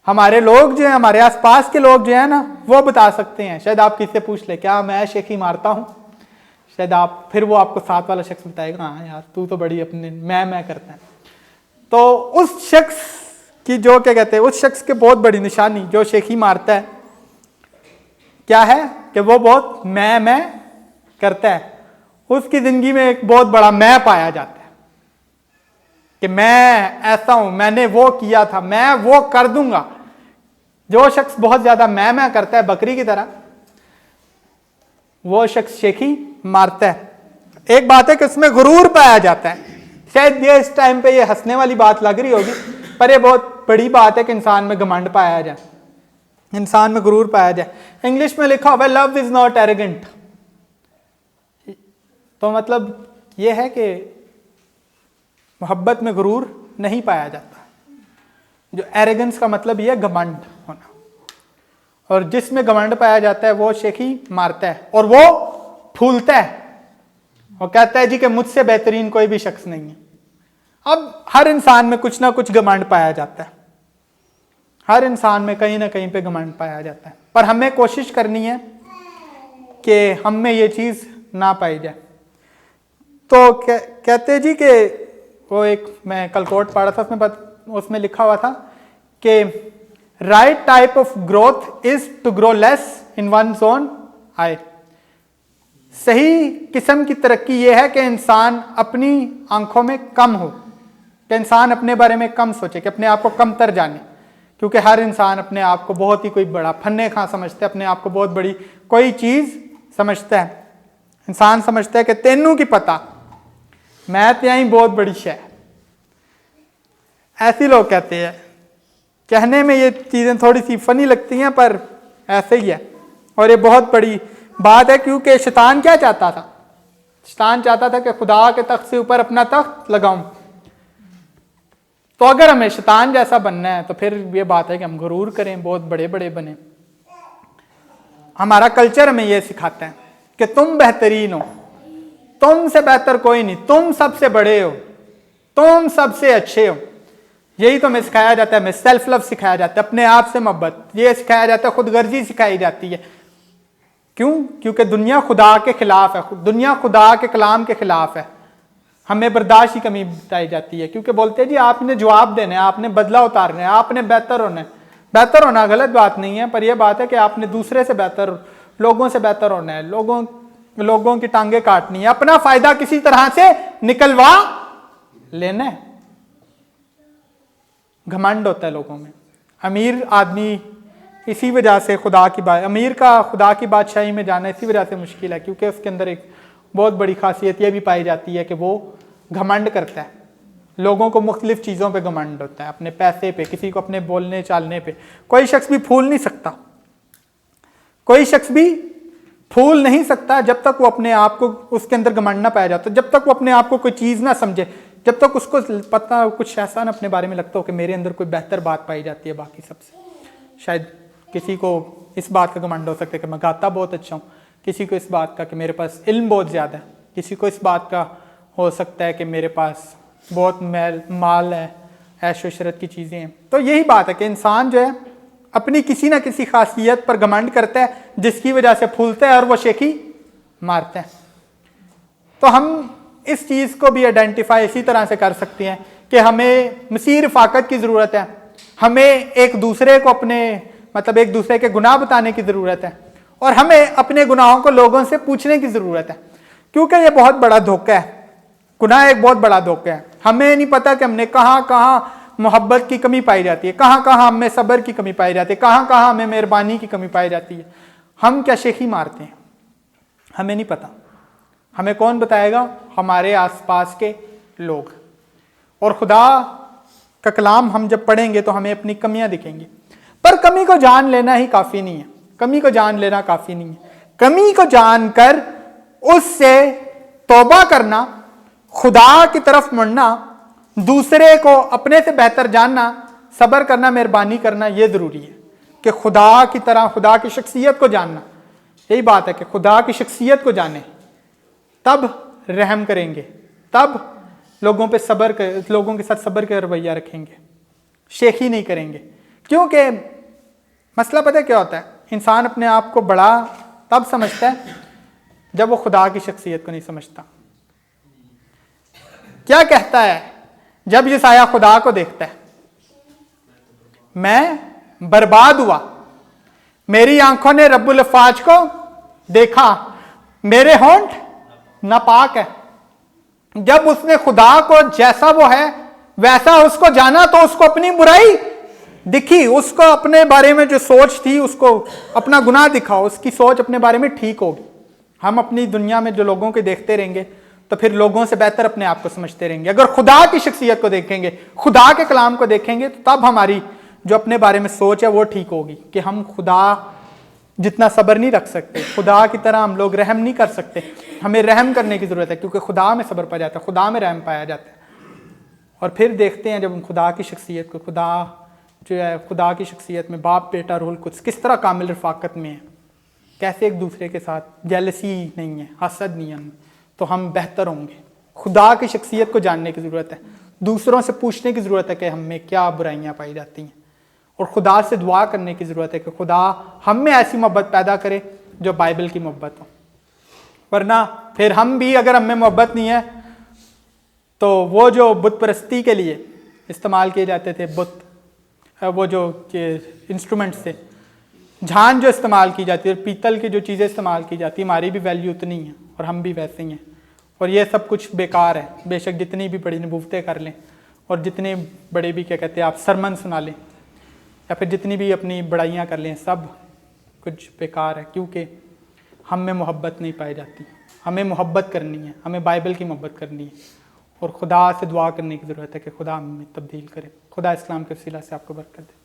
[SPEAKER 1] हमारे लोग जो है, हमारे आसपास के लोग जो है ना, वो बता सकते हैं। शायद आप किससे पूछ ले क्या मैं शेखी मारता हूं, शायद आप, फिर वो आपको साथ वाला शख्स बताएगा हाँ यार तू तो बड़ी अपने मैं करता है। तो उस शख्स की जो क्या कहते हैं, उस शख्स की बहुत बड़ी निशानी जो शेखी मारता है क्या है कि वो बहुत मैं करता है। उसकी जिंदगी में एक बहुत बड़ा मैं पाया जाता है कि मैं ऐसा हूं, मैंने वो किया था, मैं वो कर दूंगा। जो शख्स बहुत ज्यादा मैं करता है बकरी की तरह, वो शख्स शेखी मारता है। एक बात है कि उसमें गुरूर पाया जाता है। शायद ये इस टाइम पे ये हंसने वाली बात लग रही होगी, पर ये बहुत बड़ी बात है कि इंसान में घमंड पाया जाए, इंसान में गुरूर पाया जाए। इंग्लिश में लिखा हुआ है लव इज नॉट एरोगेंट। तो मतलब ये है कि मोहब्बत में गुरूर नहीं पाया जाता। जो एरोगेंस का मतलब ये है घमंड होना, और जिसमें घमंड पाया जाता है वो शेखी मारता है और वो फूलता है और कहता है जी कि मुझसे बेहतरीन कोई भी शख्स नहीं है। अब हर इंसान में कुछ ना कुछ घमंड पाया जाता है, हर इंसान में कहीं ना कहीं पे घमंड पाया जाता है, पर हमें कोशिश करनी है कि हम में ये चीज़ ना पाई जाए। तो कहते जी कि वो एक मैं कल कोट पढ़ा था, उसमें लिखा हुआ था कि right type of growth is to grow less in one own eye. सही किस्म की तरक्की यह है कि इंसान अपनी आंखों में कम हो, कि इंसान अपने बारे में कम सोचे, कि अपने आप को कमतर जाने। क्योंकि हर इंसान अपने आप को बहुत ही कोई बड़ा फन्ने खां समझता है, अपने आप को बहुत बड़ी कोई चीज़ समझता है। इंसान समझता है कि तेनू की पता, मैं तो यहीं बहुत बड़ी शय। ऐसे लोग कहते हैं, कहने में ये चीज़ें थोड़ी सी फनी लगती हैं पर ऐसे ही है, और ये बहुत बड़ी बात है। क्योंकि शैतान क्या चाहता था? शैतान चाहता था कि खुदा के तख्त से ऊपर अपना तख्त लगाऊं। तो अगर हमें शैतान जैसा बनना है तो फिर ये बात है कि हम गुरूर करें, बहुत बड़े बड़े बने। हमारा कल्चर हमें ये सिखाता है कि तुम बेहतरीन हो, तुमसे बेहतर कोई नहीं, तुम सबसे बड़े हो, तुम सबसे अच्छे हो। यही तो हमें सिखाया जाता है। हमें सेल्फ लव सिखाया जाता है, अपने आप से मोहब्बत ये सिखाया जाता है, खुदगर्जी सिखाई जाती है। क्यों? क्योंकि दुनिया खुदा के खिलाफ है, दुनिया खुदा के कलाम के खिलाफ है। हमें बर्दाश्त की कमी बताई जाती है, क्योंकि बोलते हैं जी आपने जवाब देना है, आपने बदला उतारना है, आपने बेहतर होना है। बेहतर होना गलत बात नहीं है, पर यह बात है कि आपने दूसरे से बेहतर, लोगों से बेहतर होना है, लोगों की टांगे काटनी है, अपना फायदा किसी तरह से निकलवा लेना है। घमंड होता है लोगों में। अमीर आदमी इसी वजह से अमीर का खुदा की बादशाही में जाना इसी वजह से मुश्किल है, क्योंकि उसके अंदर एक बहुत बड़ी खासियत यह भी पाई जाती है कि वो घमंड करता है। लोगों को मुख्तलिफ चीज़ों पे घमंड होता है, अपने पैसे पे, किसी को अपने बोलने चालने पे। कोई शख्स भी फूल नहीं सकता, कोई शख्स भी फूल नहीं सकता जब तक वो अपने आप को, उसके अंदर घमंड ना पाया जाता, जब तक वो अपने आप को कोई चीज़ ना समझे, जब तक उसको पता कुछ ऐसा ना अपने बारे में लगता हो कि मेरे अंदर कोई बेहतर बात पाई जाती है बाकी सबसे। शायद किसी को इस बात का घमंड हो सकता है कि मैं गाता बहुत अच्छा हूँ, किसी को इस बात का कि मेरे पास इल्म बहुत ज़्यादा है, किसी को इस बात का हो सकता है कि मेरे पास बहुत माल है, ऐश इशरत की चीज़ें हैं। तो यही बात है कि इंसान जो है अपनी किसी ना किसी खासियत पर घमंड करता है, जिसकी वजह से फूलता है और वो शेखी मारता है। तो हम इस चीज़ को भी आइडेंटिफाई इसी तरह से कर सकते हैं कि हमें मसीह रफ़ाकत की ज़रूरत है, हमें एक दूसरे को एक दूसरे के गुनाह बताने की ज़रूरत है, और हमें अपने गुनाहों को लोगों से पूछने की ज़रूरत है। क्योंकि ये बहुत बड़ा धोखा है, गुनाह एक बहुत बड़ा धोखा है। हमें नहीं पता कि हमने कहाँ कहाँ मोहब्बत की कमी पाई जाती है, कहाँ कहाँ हमें सब्र की कमी पाई जाती है, कहाँ कहाँ हमें मेहरबानी की कमी पाई जाती है। हम क्या शेखी मारते हैं, हमें नहीं पता। हमें कौन बताएगा? हमारे आसपास के लोग। और खुदा का कलाम हम जब पढ़ेंगे तो हमें अपनी कमियां दिखेंगी। पर कमी को जान लेना ही काफ़ी नहीं है, कमी को जान लेना काफ़ी नहीं है। कमी को जानकर उससे तौबा करना, खुदा की तरफ मुड़ना, दूसरे को अपने से बेहतर जानना, सब्र करना, मेहरबानी करना, यह ज़रूरी है कि खुदा की तरह खुदा की शख्सियत को जानना। यही बात है कि खुदा की शख्सियत को जाने, तब रहम करेंगे, तब लोगों पे लोगों के साथ सब्र का रवैया रखेंगे, शेखी नहीं करेंगे। क्योंकि मसला पता क्या होता है? इंसान अपने आप को बड़ा तब समझता है जब वो खुदा की शख्सियत को नहीं समझता। क्या कहता है जब यसाया खुदा को देखता है? मैं बर्बाद हुआ, मेरी आंखों ने रब्बुल अफ़वाज को देखा, मेरे होंठ नापाक है। जब उसने खुदा को जैसा वो है वैसा उसको जाना तो उसको अपनी बुराई दिखी, उसको अपने बारे में जो सोच थी, उसको अपना गुनाह दिखा, उसकी सोच अपने बारे में ठीक होगी। हम अपनी दुनिया में जो लोगों को देखते रहेंगे तो फिर लोगों से बेहतर अपने आप को समझते रहेंगे। अगर खुदा की शख्सियत को देखेंगे, खुदा के कलाम को देखेंगे, तो तब हमारी जो अपने बारे में सोच है वो ठीक होगी कि हम खुदा जितना सब्र नहीं रख सकते, खुदा की तरह हम लोग रहम नहीं कर सकते। हमें रहम करने की ज़रूरत है, क्योंकि खुदा में सब्र पाया जाता है, खुदा में रहम पाया जाता है। और फिर देखते हैं जब हम खुदा की शख्सियत को, खुदा जो है खुदा की शख्सियत में बाप बेटा रूहुल कुद्स किस तरह कामिल रफ़ाकत में है, कैसे एक दूसरे के साथ जेलसी नहीं है, हसद नहीं है, तो हम बेहतर होंगे। खुदा की शख्सियत को जानने की ज़रूरत है, दूसरों से पूछने की ज़रूरत है कि हम में क्या बुराइयाँ पाई जाती हैं, और खुदा से दुआ करने की ज़रूरत है कि खुदा हम में ऐसी मोहब्बत पैदा करे जो बाइबल की मोहब्बत हो। वरना फिर हम भी, अगर हम में मोहब्बत नहीं है, तो वो जो बुत परस्ती के लिए इस्तेमाल किए जाते थे बुत, वो जो इंस्ट्रूमेंट्स थे, झान जो इस्तेमाल की जाती है, पीतल की जो चीज़ें इस्तेमाल की जाती है, हमारी भी वैल्यू उतनी है और हम भी वैसे ही हैं। और ये सब कुछ बेकार है, बेशक जितनी भी बड़ी नबूवतें कर लें और जितने बड़े भी क्या कहते हैं आप सरमन सुना लें या फिर जितनी भी अपनी बड़ाइयाँ कर लें, सब कुछ बेकार है, क्योंकि हम में मोहब्बत नहीं पाई जाती। हमें मोहब्बत करनी है, हमें बाइबल की मोहब्बत करनी है और खुदा से दुआ करने की ज़रूरत है कि खुदा हमें तब्दील करे। खुदा इस्लाम के वसीला से आपको बरकत दे।